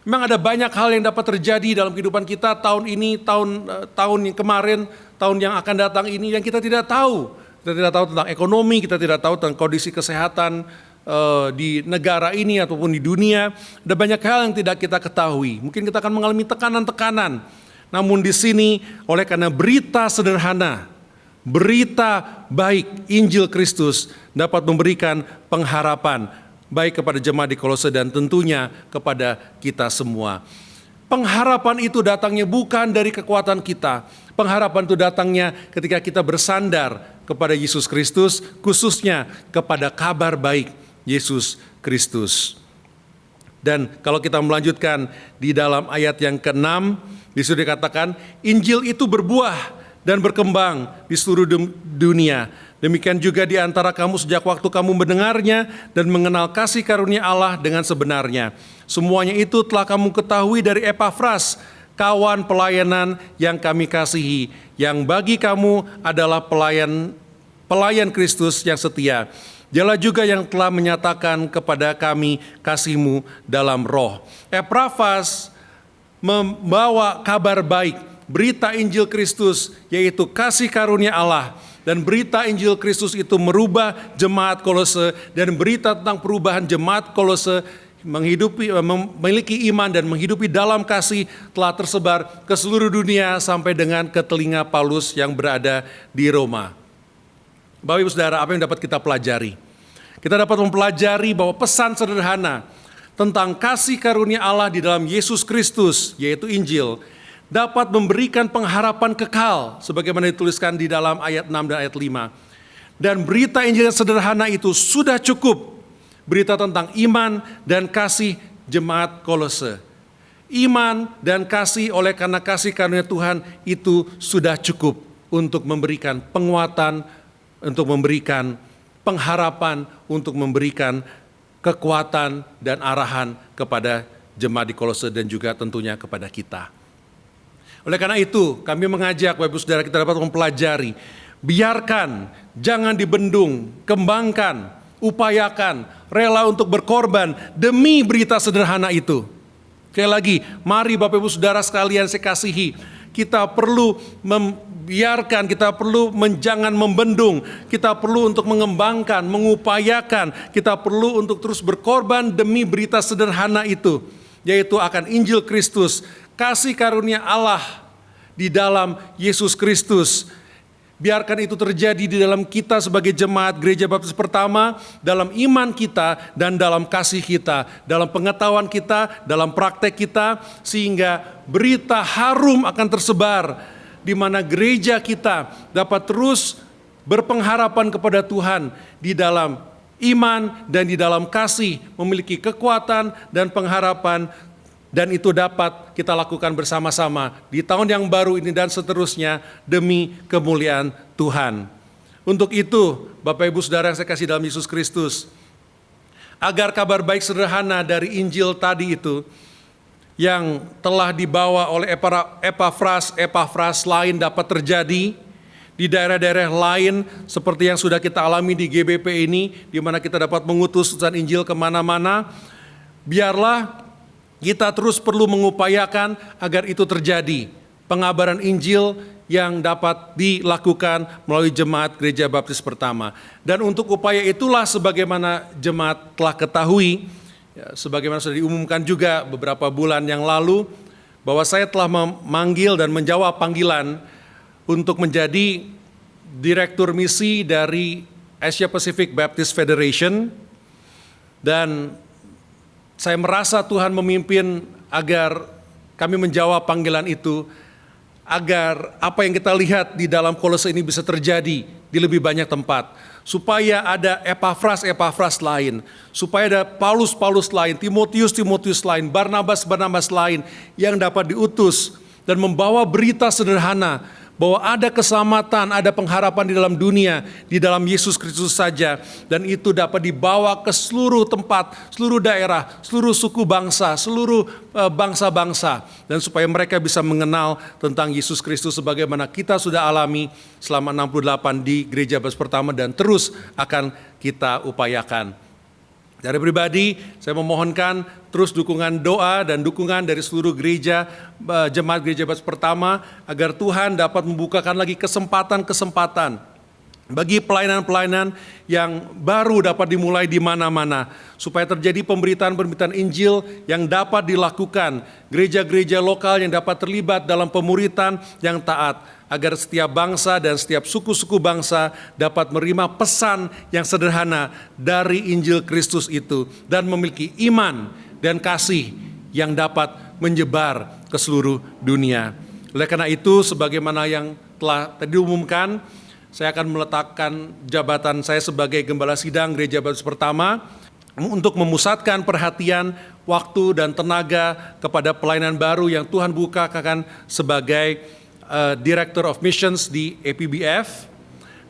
memang ada banyak hal yang dapat terjadi dalam kehidupan kita tahun ini, tahun yang kemarin, tahun yang akan datang ini yang kita tidak tahu. Kita tidak tahu tentang ekonomi, kita tidak tahu tentang kondisi kesehatan di negara ini ataupun di dunia. Ada banyak hal yang tidak kita ketahui. Mungkin kita akan mengalami tekanan-tekanan. Namun di sini oleh karena berita sederhana, berita baik Injil Kristus dapat memberikan pengharapan baik kepada jemaat di Kolose dan tentunya kepada kita semua. Pengharapan itu datangnya bukan dari kekuatan kita. Pengharapan itu datangnya ketika kita bersandar kepada Yesus Kristus, khususnya kepada kabar baik Yesus Kristus. Dan kalau kita melanjutkan di dalam ayat yang ke-6, disitu dikatakan, Injil itu berbuah dan berkembang di seluruh dunia. Demikian juga di antara kamu sejak waktu kamu mendengarnya dan mengenal kasih karunia Allah dengan sebenarnya. Semuanya itu telah kamu ketahui dari Epafras, kawan pelayanan yang kami kasihi, yang bagi kamu adalah pelayan Kristus yang setia. Dialah juga yang telah menyatakan kepada kami kasih-Mu dalam roh. Epafras membawa kabar baik, berita Injil Kristus, yaitu kasih karunia Allah. Dan berita Injil Kristus itu merubah jemaat Kolose, dan berita tentang perubahan jemaat Kolose memiliki iman dan menghidupi dalam kasih telah tersebar ke seluruh dunia sampai dengan ke telinga Paulus yang berada di Roma. Bapak Ibu Saudara, apa yang dapat kita pelajari? Kita dapat mempelajari bahwa pesan sederhana tentang kasih karunia Allah di dalam Yesus Kristus, yaitu Injil, dapat memberikan pengharapan kekal sebagaimana dituliskan di dalam ayat 6 dan ayat 5. Dan berita Injil yang sederhana itu sudah cukup. Berita tentang iman dan kasih jemaat Kolose. Iman dan kasih oleh karena kasih karunia Tuhan itu sudah cukup untuk memberikan penguatan, untuk memberikan pengharapan, untuk memberikan kekuatan dan arahan kepada jemaat di Kolose dan juga tentunya kepada kita. Oleh karena itu, kami mengajak Bapak Ibu Saudara kita dapat mempelajari, biarkan, jangan dibendung, kembangkan, upayakan, rela untuk berkorban demi berita sederhana itu. Sekali lagi, mari Bapak Ibu Saudara sekalian saya kasihi, kita perlu membiarkan, kita perlu jangan membendung, kita perlu untuk mengembangkan, mengupayakan, kita perlu untuk terus berkorban demi berita sederhana itu, yaitu akan Injil Kristus, kasih karunia Allah di dalam Yesus Kristus. Biarkan itu terjadi di dalam kita sebagai jemaat Gereja Baptis Pertama, dalam iman kita dan dalam kasih kita, dalam pengetahuan kita, dalam praktek kita, sehingga berita harum akan tersebar, di mana gereja kita dapat terus berpengharapan kepada Tuhan di dalam iman dan di dalam kasih, memiliki kekuatan dan pengharapan. Dan itu dapat kita lakukan bersama-sama di tahun yang baru ini dan seterusnya demi kemuliaan Tuhan. Untuk itu, Bapak Ibu Saudara yang saya kasih dalam Yesus Kristus, agar kabar baik sederhana dari Injil tadi itu yang telah dibawa oleh Epafras lain dapat terjadi di daerah-daerah lain seperti yang sudah kita alami di GBP ini, di mana kita dapat mengutus utusan Injil kemana-mana. Biarlah kita terus perlu mengupayakan agar itu terjadi. Pengabaran Injil yang dapat dilakukan melalui jemaat Gereja Baptis Pertama. Dan untuk upaya itulah sebagaimana jemaat telah ketahui, sebagaimana sudah diumumkan juga beberapa bulan yang lalu, bahwa saya telah memanggil dan menjawab panggilan untuk menjadi Direktur Misi dari Asia Pacific Baptist Federation. Dan saya merasa Tuhan memimpin agar kami menjawab panggilan itu, agar apa yang kita lihat di dalam Kolose ini bisa terjadi di lebih banyak tempat. Supaya ada Epafras lain, supaya ada Paulus lain, Timotius lain, Barnabas lain yang dapat diutus dan membawa berita sederhana bahwa ada keselamatan, ada pengharapan di dalam dunia, di dalam Yesus Kristus saja. Dan itu dapat dibawa ke seluruh tempat, seluruh daerah, seluruh suku bangsa, seluruh bangsa-bangsa. Dan supaya mereka bisa mengenal tentang Yesus Kristus sebagaimana kita sudah alami selama 68 di Gereja Baptis Pertama dan terus akan kita upayakan. Dari pribadi, saya memohonkan terus dukungan doa dan dukungan dari seluruh gereja, jemaat Gereja Baptis Pertama, agar Tuhan dapat membukakan lagi kesempatan-kesempatan bagi pelayanan-pelayanan yang baru dapat dimulai di mana-mana, supaya terjadi pemberitaan-pemberitaan Injil yang dapat dilakukan, gereja-gereja lokal yang dapat terlibat dalam pemuritan yang taat, agar setiap bangsa dan setiap suku-suku bangsa dapat menerima pesan yang sederhana dari Injil Kristus itu dan memiliki iman dan kasih yang dapat menyebar ke seluruh dunia. Oleh karena itu, sebagaimana yang telah tadi diumumkan, saya akan meletakkan jabatan saya sebagai Gembala Sidang Gereja Baptis Pertama untuk memusatkan perhatian, waktu, dan tenaga kepada pelayanan baru yang Tuhan bukakan sebagai Director of Missions di APBF,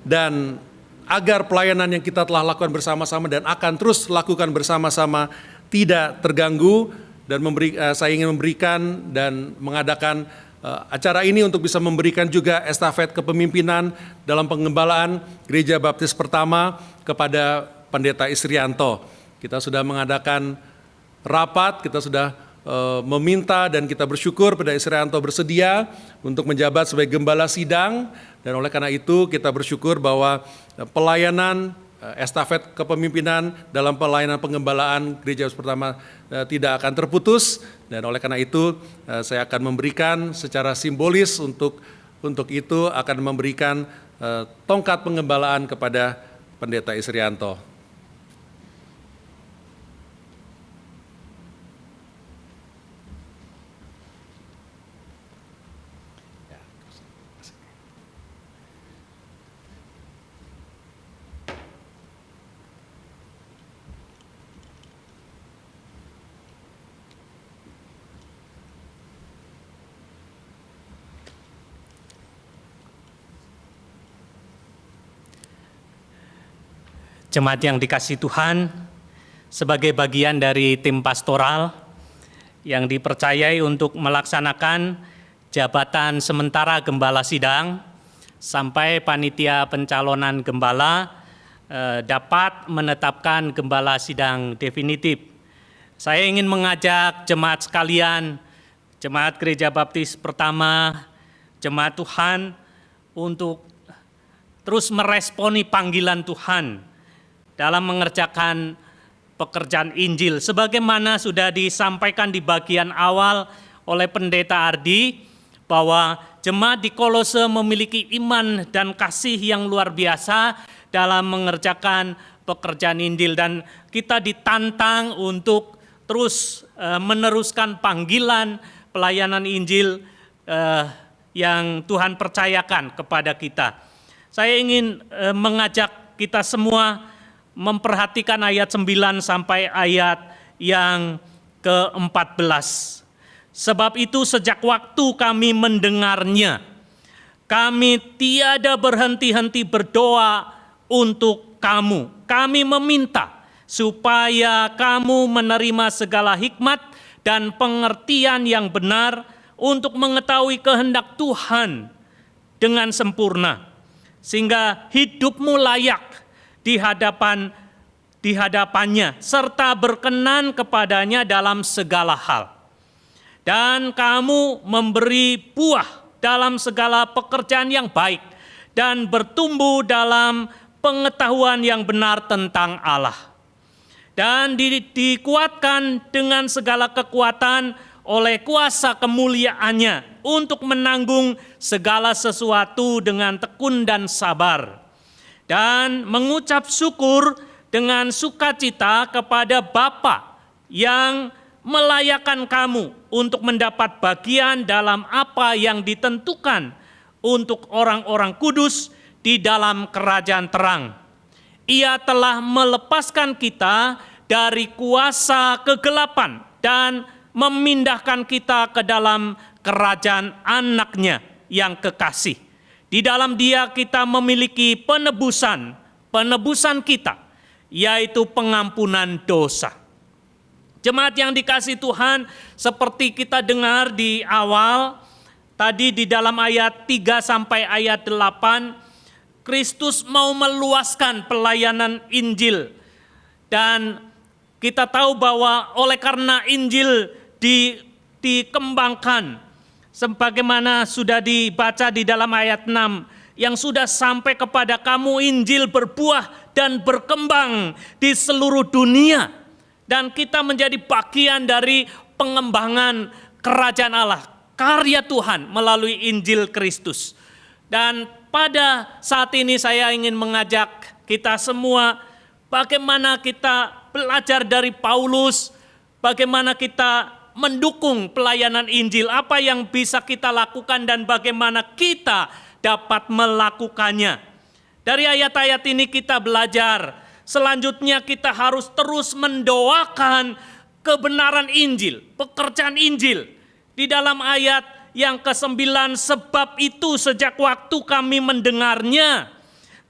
dan agar pelayanan yang kita telah lakukan bersama-sama dan akan terus lakukan bersama-sama tidak terganggu, dan saya ingin memberikan dan mengadakan acara ini untuk bisa memberikan juga estafet kepemimpinan dalam pengembalaan Gereja Baptis Pertama kepada Pendeta Isrianto. Kita sudah mengadakan rapat, kita sudah meminta dan kita bersyukur Pendeta Isrianto bersedia untuk menjabat sebagai Gembala Sidang, dan oleh karena itu kita bersyukur bahwa pelayanan estafet kepemimpinan dalam pelayanan penggembalaan Gereja Yesus Pertama tidak akan terputus, dan oleh karena itu saya akan memberikan secara simbolis untuk itu akan memberikan tongkat penggembalaan kepada Pendeta Isrianto. Jemaat yang dikasihi Tuhan, sebagai bagian dari tim pastoral yang dipercayai untuk melaksanakan jabatan sementara gembala sidang sampai panitia pencalonan gembala dapat menetapkan gembala sidang definitif. Saya ingin mengajak jemaat sekalian, jemaat Gereja Baptis Pertama, jemaat Tuhan untuk terus meresponi panggilan Tuhan dalam mengerjakan pekerjaan Injil sebagaimana sudah disampaikan di bagian awal oleh Pendeta Ardi, bahwa jemaat di Kolose memiliki iman dan kasih yang luar biasa dalam mengerjakan pekerjaan Injil, dan kita ditantang untuk terus meneruskan panggilan pelayanan Injil yang Tuhan percayakan kepada kita. Saya ingin mengajak kita semua memperhatikan ayat 9 sampai ayat yang ke-14. Sebab itu sejak waktu kami mendengarnya, kami tiada berhenti-henti berdoa untuk kamu. Kami meminta supaya kamu menerima segala hikmat dan pengertian yang benar untuk mengetahui kehendak Tuhan dengan sempurna, sehingga hidupmu layak di hadapannya serta berkenan kepadanya dalam segala hal. Dan kamu memberi buah dalam segala pekerjaan yang baik dan bertumbuh dalam pengetahuan yang benar tentang Allah. Dan dikuatkan dengan segala kekuatan oleh kuasa kemuliaannya untuk menanggung segala sesuatu dengan tekun dan sabar. Dan mengucap syukur dengan sukacita kepada Bapa yang melayakkan kamu untuk mendapat bagian dalam apa yang ditentukan untuk orang-orang kudus di dalam kerajaan terang. Ia telah melepaskan kita dari kuasa kegelapan dan memindahkan kita ke dalam kerajaan anaknya yang kekasih. Di dalam Dia kita memiliki penebusan kita, yaitu pengampunan dosa. Jemaat yang dikasihi Tuhan, seperti kita dengar di awal, tadi di dalam ayat 3 sampai ayat 8, Kristus mau meluaskan pelayanan Injil. Dan kita tahu bahwa oleh karena Injil dikembangkan, sebagaimana sudah dibaca di dalam ayat 6, yang sudah sampai kepada kamu Injil berbuah dan berkembang di seluruh dunia. Dan kita menjadi bagian dari pengembangan kerajaan Allah, karya Tuhan melalui Injil Kristus. Dan pada saat ini saya ingin mengajak kita semua, bagaimana kita belajar dari Paulus, bagaimana kita mendukung pelayanan Injil, apa yang bisa kita lakukan dan bagaimana kita dapat melakukannya. Dari ayat-ayat ini kita belajar, selanjutnya kita harus terus mendoakan kebenaran Injil, pekerjaan Injil. Di dalam ayat yang ke-9, sebab itu sejak waktu kami mendengarnya,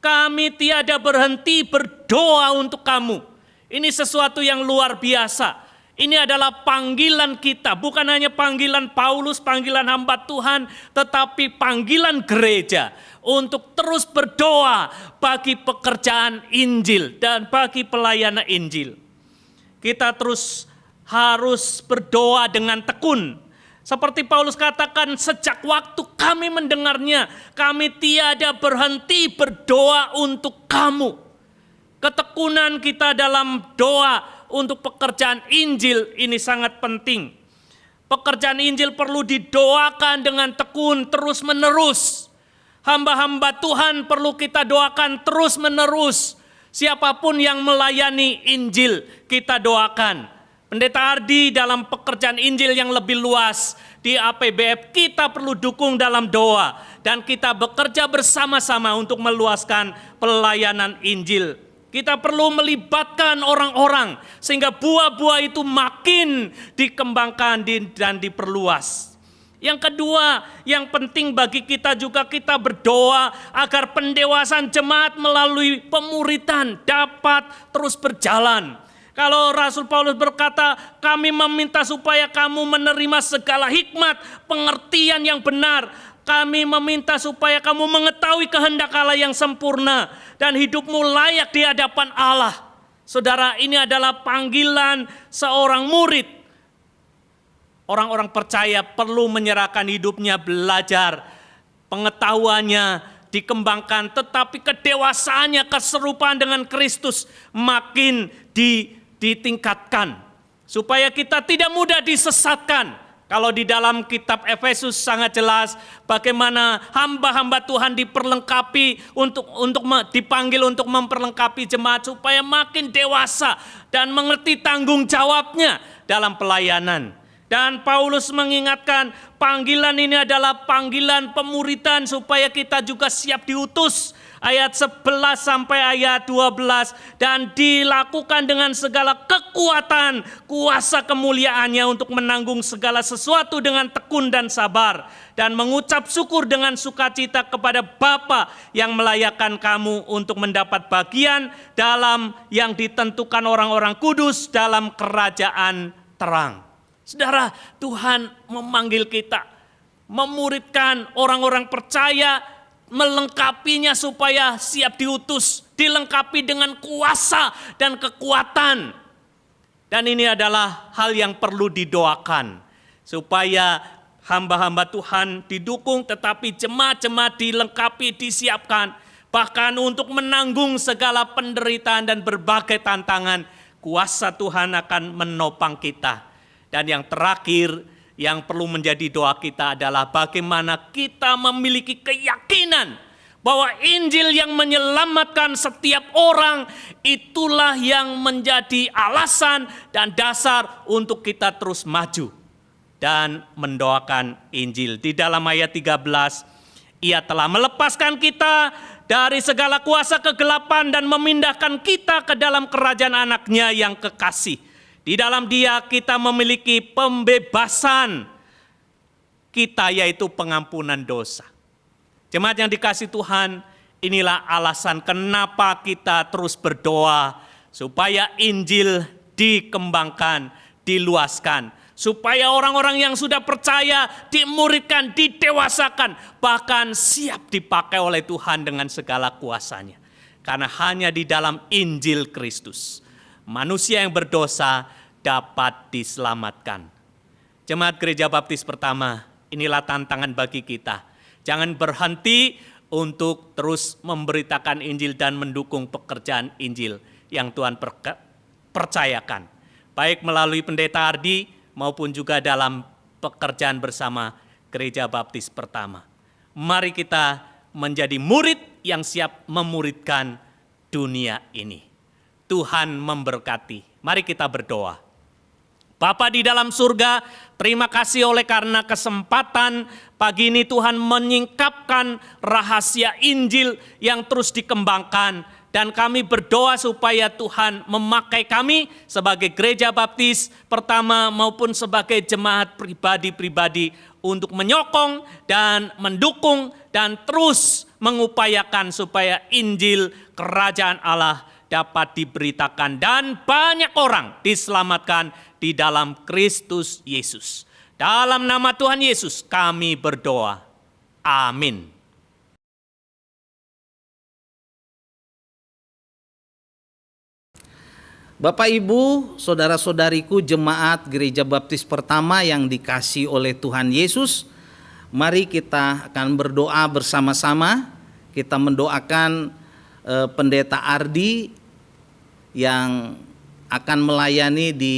kami tiada berhenti berdoa untuk kamu. Ini sesuatu yang luar biasa. Ini adalah panggilan kita, bukan hanya panggilan Paulus, panggilan hamba Tuhan, tetapi panggilan gereja untuk terus berdoa bagi pekerjaan Injil dan bagi pelayanan Injil. Kita terus harus berdoa dengan tekun. Seperti Paulus katakan, sejak waktu kami mendengarnya, kami tiada berhenti berdoa untuk kamu. Ketekunan kita dalam doa untuk pekerjaan Injil ini sangat penting. Pekerjaan Injil perlu didoakan dengan tekun terus-menerus. Hamba-hamba Tuhan perlu kita doakan terus-menerus. Siapapun yang melayani Injil, kita doakan. Pendeta Ardi dalam pekerjaan Injil yang lebih luas di APBF, kita perlu dukung dalam doa. Dan kita bekerja bersama-sama untuk meluaskan pelayanan Injil. Kita perlu melibatkan orang-orang sehingga buah-buah itu makin dikembangkan dan diperluas. Yang kedua, yang penting bagi kita juga kita berdoa agar pendewasaan jemaat melalui pemuritan dapat terus berjalan. Kalau Rasul Paulus berkata, kami meminta supaya kamu menerima segala hikmat, pengertian yang benar. Kami meminta supaya kamu mengetahui kehendak Allah yang sempurna dan hidupmu layak di hadapan Allah. Saudara, ini adalah panggilan seorang murid. Orang-orang percaya perlu menyerahkan hidupnya, belajar, pengetahuannya dikembangkan, tetapi kedewasaannya, keserupaan dengan Kristus makin ditingkatkan. Supaya kita tidak mudah disesatkan. Kalau di dalam kitab Efesus sangat jelas bagaimana hamba-hamba Tuhan diperlengkapi dipanggil untuk memperlengkapi jemaat supaya makin dewasa dan mengerti tanggung jawabnya dalam pelayanan. Dan Paulus mengingatkan panggilan ini adalah panggilan pemuritan supaya kita juga siap diutus. Ayat 11 sampai ayat 12. Dan dilakukan dengan segala kekuatan, kuasa kemuliaannya untuk menanggung segala sesuatu dengan tekun dan sabar. Dan mengucap syukur dengan sukacita kepada Bapa yang melayakkan kamu untuk mendapat bagian dalam yang ditentukan orang-orang kudus dalam kerajaan terang. Saudara, Tuhan memanggil kita, memuridkan orang-orang percaya, melengkapinya supaya siap diutus, dilengkapi dengan kuasa dan kekuatan. Dan ini adalah hal yang perlu didoakan, supaya hamba-hamba Tuhan didukung, tetapi jemaat-jemaat dilengkapi, disiapkan, bahkan untuk menanggung segala penderitaan dan berbagai tantangan, kuasa Tuhan akan menopang kita. Dan yang terakhir, yang perlu menjadi doa kita adalah bagaimana kita memiliki keyakinan bahwa Injil yang menyelamatkan setiap orang itulah yang menjadi alasan dan dasar untuk kita terus maju dan mendoakan Injil. Di dalam ayat 13, Ia telah melepaskan kita dari segala kuasa kegelapan dan memindahkan kita ke dalam kerajaan Anak-Nya yang kekasih. Di dalam Dia kita memiliki pembebasan kita, yaitu pengampunan dosa. Jemaat yang dikasihi Tuhan, inilah alasan kenapa kita terus berdoa supaya Injil dikembangkan, diluaskan. Supaya orang-orang yang sudah percaya dimuridkan, didewasakan, bahkan siap dipakai oleh Tuhan dengan segala kuasanya. Karena hanya di dalam Injil Kristus manusia yang berdosa dapat diselamatkan. Jemaat Gereja Baptis Pertama, inilah tantangan bagi kita. Jangan berhenti untuk terus memberitakan Injil dan mendukung pekerjaan Injil yang Tuhan percayakan. Baik melalui Pendeta Ardi maupun juga dalam pekerjaan bersama Gereja Baptis Pertama. Mari kita menjadi murid yang siap memuridkan dunia ini. Tuhan memberkati. Mari kita berdoa. Bapa di dalam surga, terima kasih oleh karena kesempatan pagi ini Tuhan menyingkapkan rahasia Injil yang terus dikembangkan. Dan kami berdoa supaya Tuhan memakai kami sebagai Gereja Baptis Pertama maupun sebagai jemaat pribadi-pribadi untuk menyokong dan mendukung dan terus mengupayakan supaya Injil Kerajaan Allah dapat diberitakan dan banyak orang diselamatkan di dalam Kristus Yesus. Dalam nama Tuhan Yesus kami berdoa. Amin. Bapak Ibu, saudara-saudariku jemaat Gereja Baptis Pertama yang dikasihi oleh Tuhan Yesus, mari kita akan berdoa bersama-sama. Kita mendoakan Pendeta Ardi yang akan melayani di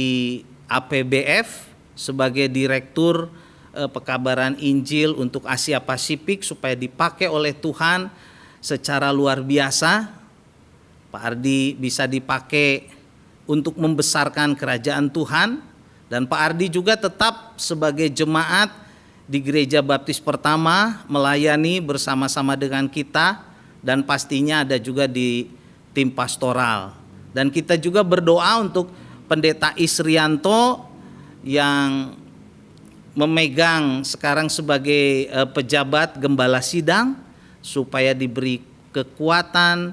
APBF sebagai Direktur Pekabaran Injil untuk Asia Pasifik supaya dipakai oleh Tuhan secara luar biasa. Pak Ardi bisa dipakai untuk membesarkan kerajaan Tuhan, dan Pak Ardi juga tetap sebagai jemaat di Gereja Baptis Pertama melayani bersama-sama dengan kita, dan pastinya ada juga di tim pastoral. Dan kita juga berdoa untuk Pendeta Isrianto yang memegang sekarang sebagai pejabat gembala sidang, supaya diberi kekuatan,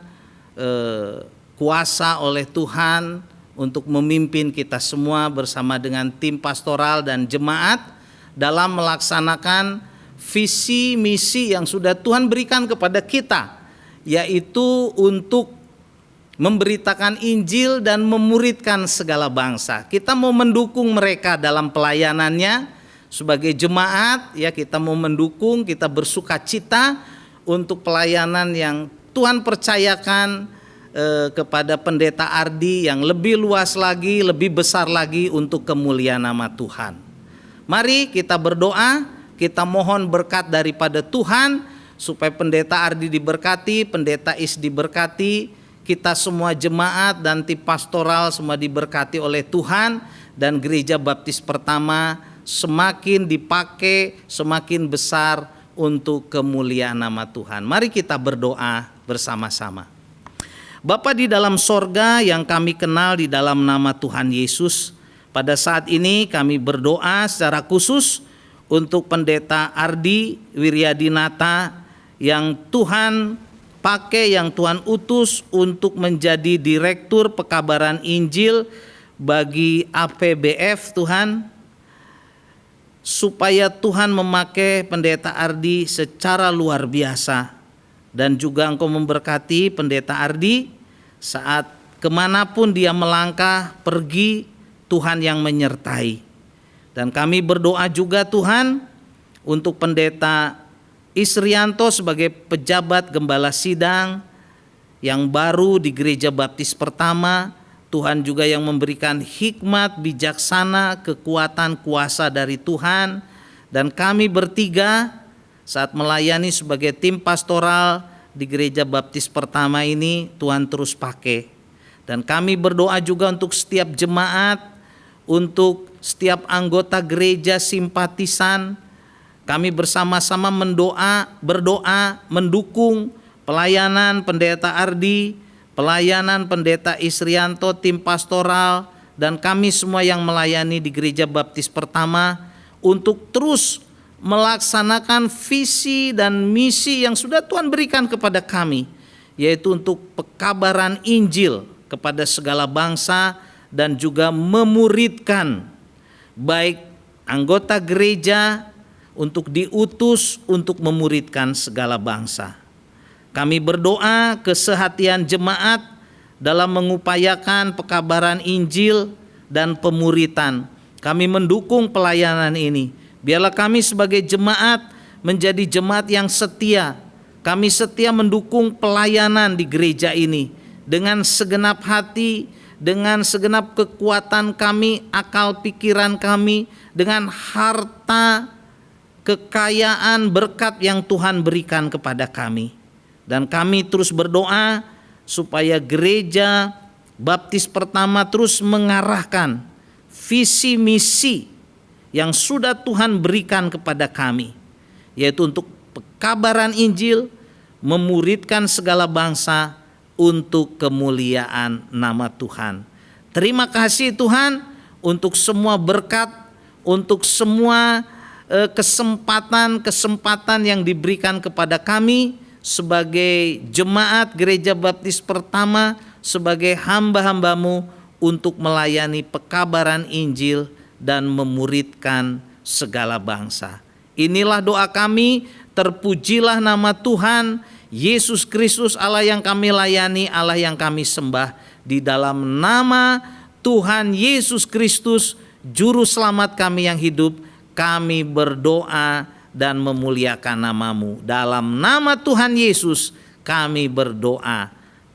kuasa oleh Tuhan untuk memimpin kita semua bersama dengan tim pastoral dan jemaat dalam melaksanakan visi misi yang sudah Tuhan berikan kepada kita, yaitu untuk memberitakan Injil dan memuridkan segala bangsa. Kita mau mendukung mereka dalam pelayanannya sebagai jemaat, ya, kita mau mendukung, kita bersuka cita untuk pelayanan yang Tuhan percayakan kepada Pendeta Ardi yang lebih luas lagi, lebih besar lagi untuk kemuliaan nama Tuhan. Mari kita berdoa, kita mohon berkat daripada Tuhan supaya Pendeta Ardi diberkati, Pendeta Is diberkati, kita semua jemaat dan tim pastoral semua diberkati oleh Tuhan, dan Gereja Baptis Pertama semakin dipakai, semakin besar untuk kemuliaan nama Tuhan. Mari kita berdoa bersama-sama. Bapa di dalam sorga yang kami kenal di dalam nama Tuhan Yesus, pada saat ini kami berdoa secara khusus untuk Pendeta Ardi Wiryadinata yang Tuhan pakai, yang Tuhan utus untuk menjadi Direktur Pekabaran Injil bagi APBF Tuhan, supaya Tuhan memakai Pendeta Ardi secara luar biasa. Dan juga Engkau memberkati Pendeta Ardi saat kemanapun dia melangkah pergi, Tuhan yang menyertai. Dan kami berdoa juga Tuhan untuk Pendeta Isrianto sebagai pejabat gembala sidang yang baru di Gereja Baptis Pertama. Tuhan juga yang memberikan hikmat, bijaksana, kekuatan, kuasa dari Tuhan. Dan kami bertiga saat melayani sebagai tim pastoral di Gereja Baptis Pertama ini, Tuhan terus pakai. Dan kami berdoa juga untuk setiap jemaat, untuk setiap anggota gereja simpatisan. Kami bersama-sama berdoa, mendukung pelayanan Pendeta Ardi, pelayanan Pendeta Isrianto, tim pastoral, dan kami semua yang melayani di Gereja Baptis Pertama untuk terus melaksanakan visi dan misi yang sudah Tuhan berikan kepada kami, yaitu untuk pekabaran Injil kepada segala bangsa dan juga memuridkan baik anggota gereja untuk diutus untuk memuridkan segala bangsa. Kami berdoa kesehatian jemaat dalam mengupayakan pekabaran Injil dan pemuritan. Kami mendukung pelayanan ini. Biarlah kami sebagai jemaat menjadi jemaat yang setia. Kami setia mendukung pelayanan di gereja ini dengan segenap hati, dengan segenap kekuatan kami, akal pikiran kami, dengan harta, kekayaan, berkat yang Tuhan berikan kepada kami. Dan kami terus berdoa supaya Gereja Baptis Pertama terus mengarahkan visi misi yang sudah Tuhan berikan kepada kami, yaitu untuk pekabaran Injil, memuridkan segala bangsa untuk kemuliaan nama Tuhan. Terima kasih Tuhan untuk semua berkat, untuk semua kesempatan yang diberikan kepada kami sebagai jemaat Gereja Baptis Pertama, sebagai hamba-hambamu untuk melayani pekabaran Injil dan memuridkan segala bangsa. Inilah doa kami, terpujilah nama Tuhan Yesus Kristus, Allah yang kami layani, Allah yang kami sembah. Di dalam nama Tuhan Yesus Kristus, Juru Selamat kami yang hidup, kami berdoa dan memuliakan nama-Mu. Dalam nama Tuhan Yesus kami berdoa.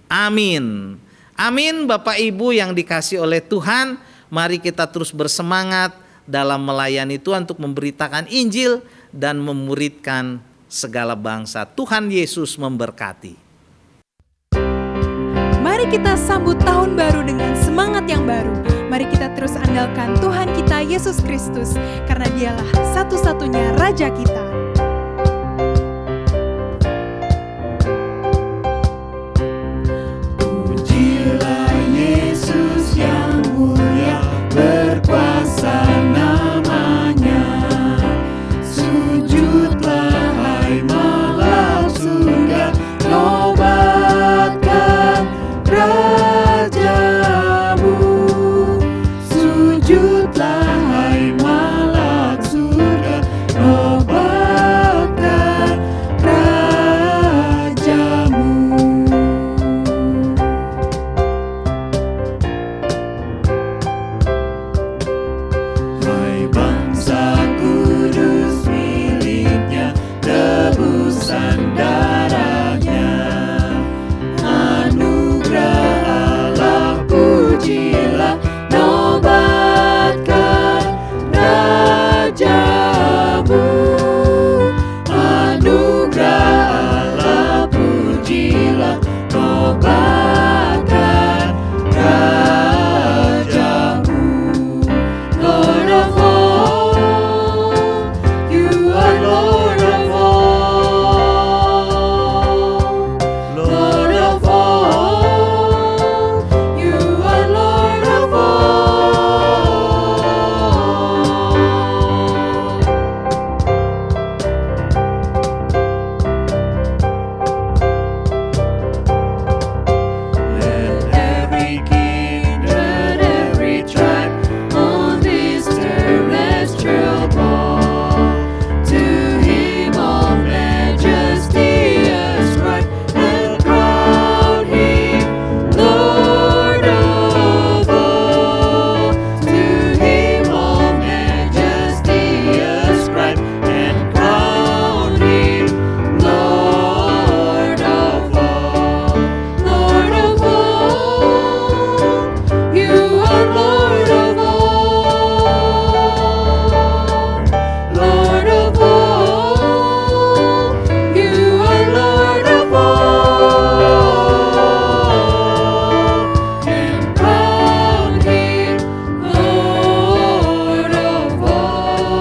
Amin. Amin. Bapak Ibu yang dikasih oleh Tuhan, mari kita terus bersemangat dalam melayani Tuhan untuk memberitakan Injil dan memuridkan segala bangsa. Tuhan Yesus memberkati. Mari kita sambut tahun baru dengan semangat yang baru. Mari kita terus andalkan Tuhan kita Yesus Kristus, karena Dialah satu-satunya Raja kita. Pujilah Yesus yang mulia, berkuasa namanya. Sujudlah hai malaikat surga, nobatkan Rajamu. Sujudlah hai malaikat surga, nobatkan Rajamu. Hai bangsa kudus miliknya, tebusan darahnya. Anugerah Allah pujilah, nobatkan Rajamu. Anugerah Allah pujilah, nobatkan Rajamu. Lord of all, you are Lord of all. Lord of all, you are Lord of all. Let every kindred, every tribe on this terrestrial ball to Him all majesty ascribe and crown Him Lord of all. To Him all majesty ascribe and crown Him Lord of all. Lord of all, you are Lord of all. Lord of all, you are Lord of all. And crown Him Lord of all.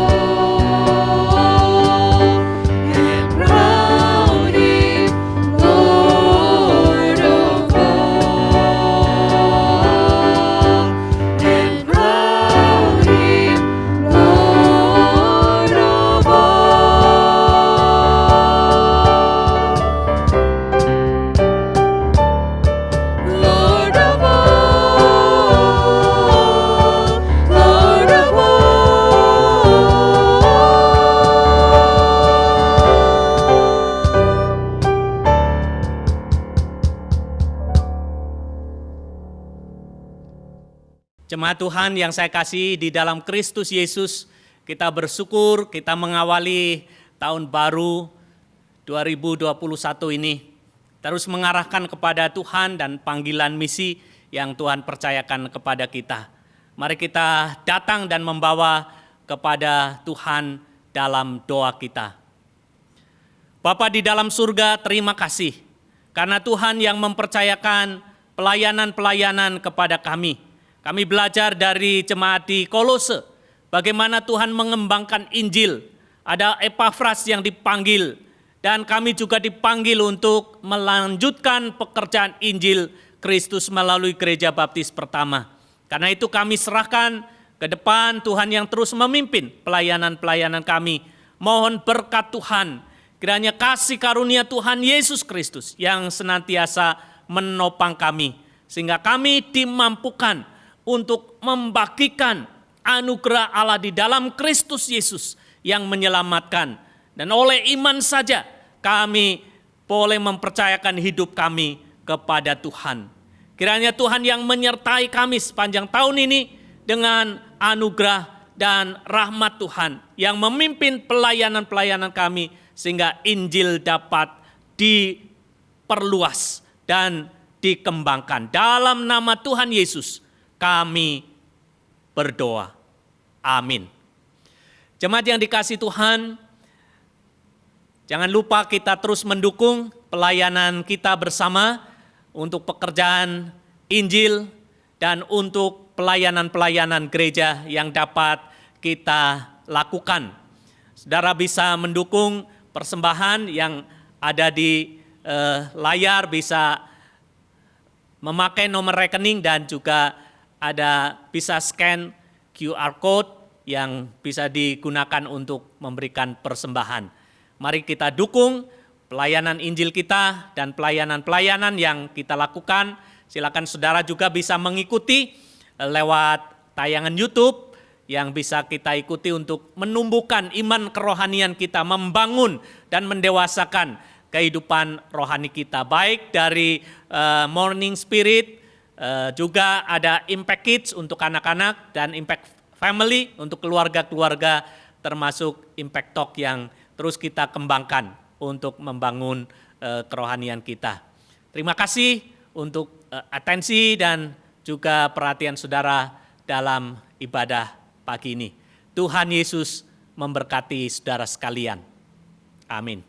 And crown Him Lord of all. And crown Him Lord of all. Lord of all, Lord of Jemaat Tuhan yang saya kasih di dalam Kristus Yesus, kita bersyukur kita mengawali tahun baru 2021 ini terus mengarahkan kepada Tuhan dan panggilan misi yang Tuhan percayakan kepada kita. Mari kita datang dan membawa kepada Tuhan dalam doa kita. Bapa di dalam surga, terima kasih karena Tuhan yang mempercayakan pelayanan-pelayanan kepada kami. Kami belajar dari jemaat di Kolose, bagaimana Tuhan mengembangkan Injil. Ada Epafras yang dipanggil, dan kami juga dipanggil untuk melanjutkan pekerjaan Injil Kristus melalui Gereja Baptis Pertama. Karena itu kami serahkan ke depan Tuhan yang terus memimpin pelayanan-pelayanan kami. Mohon berkat Tuhan, kiranya kasih karunia Tuhan Yesus Kristus yang senantiasa menopang kami, sehingga kami dimampukan untuk membagikan anugerah Allah di dalam Kristus Yesus yang menyelamatkan. Dan oleh iman saja kami boleh mempercayakan hidup kami kepada Tuhan. Kiranya Tuhan yang menyertai kami sepanjang tahun ini dengan anugerah dan rahmat Tuhan yang memimpin pelayanan-pelayanan kami, sehingga Injil dapat diperluas dan dikembangkan. Dalam nama Tuhan Yesus kami berdoa. Amin. Jemaat yang dikasihi Tuhan, jangan lupa kita terus mendukung pelayanan kita bersama untuk pekerjaan Injil dan untuk pelayanan-pelayanan gereja yang dapat kita lakukan. Saudara bisa mendukung persembahan yang ada di layar, bisa memakai nomor rekening dan juga bisa scan QR code yang bisa digunakan untuk memberikan persembahan. Mari kita dukung pelayanan Injil kita dan pelayanan-pelayanan yang kita lakukan. Silakan saudara juga bisa mengikuti lewat tayangan YouTube yang bisa kita ikuti untuk menumbuhkan iman kerohanian kita, membangun dan mendewasakan kehidupan rohani kita. Baik dari Morning Spirit, juga ada Impact Kids untuk anak-anak dan Impact Family untuk keluarga-keluarga, termasuk Impact Talk yang terus kita kembangkan untuk membangun kerohanian kita. Terima kasih untuk atensi dan juga perhatian saudara dalam ibadah pagi ini. Tuhan Yesus memberkati saudara sekalian. Amin.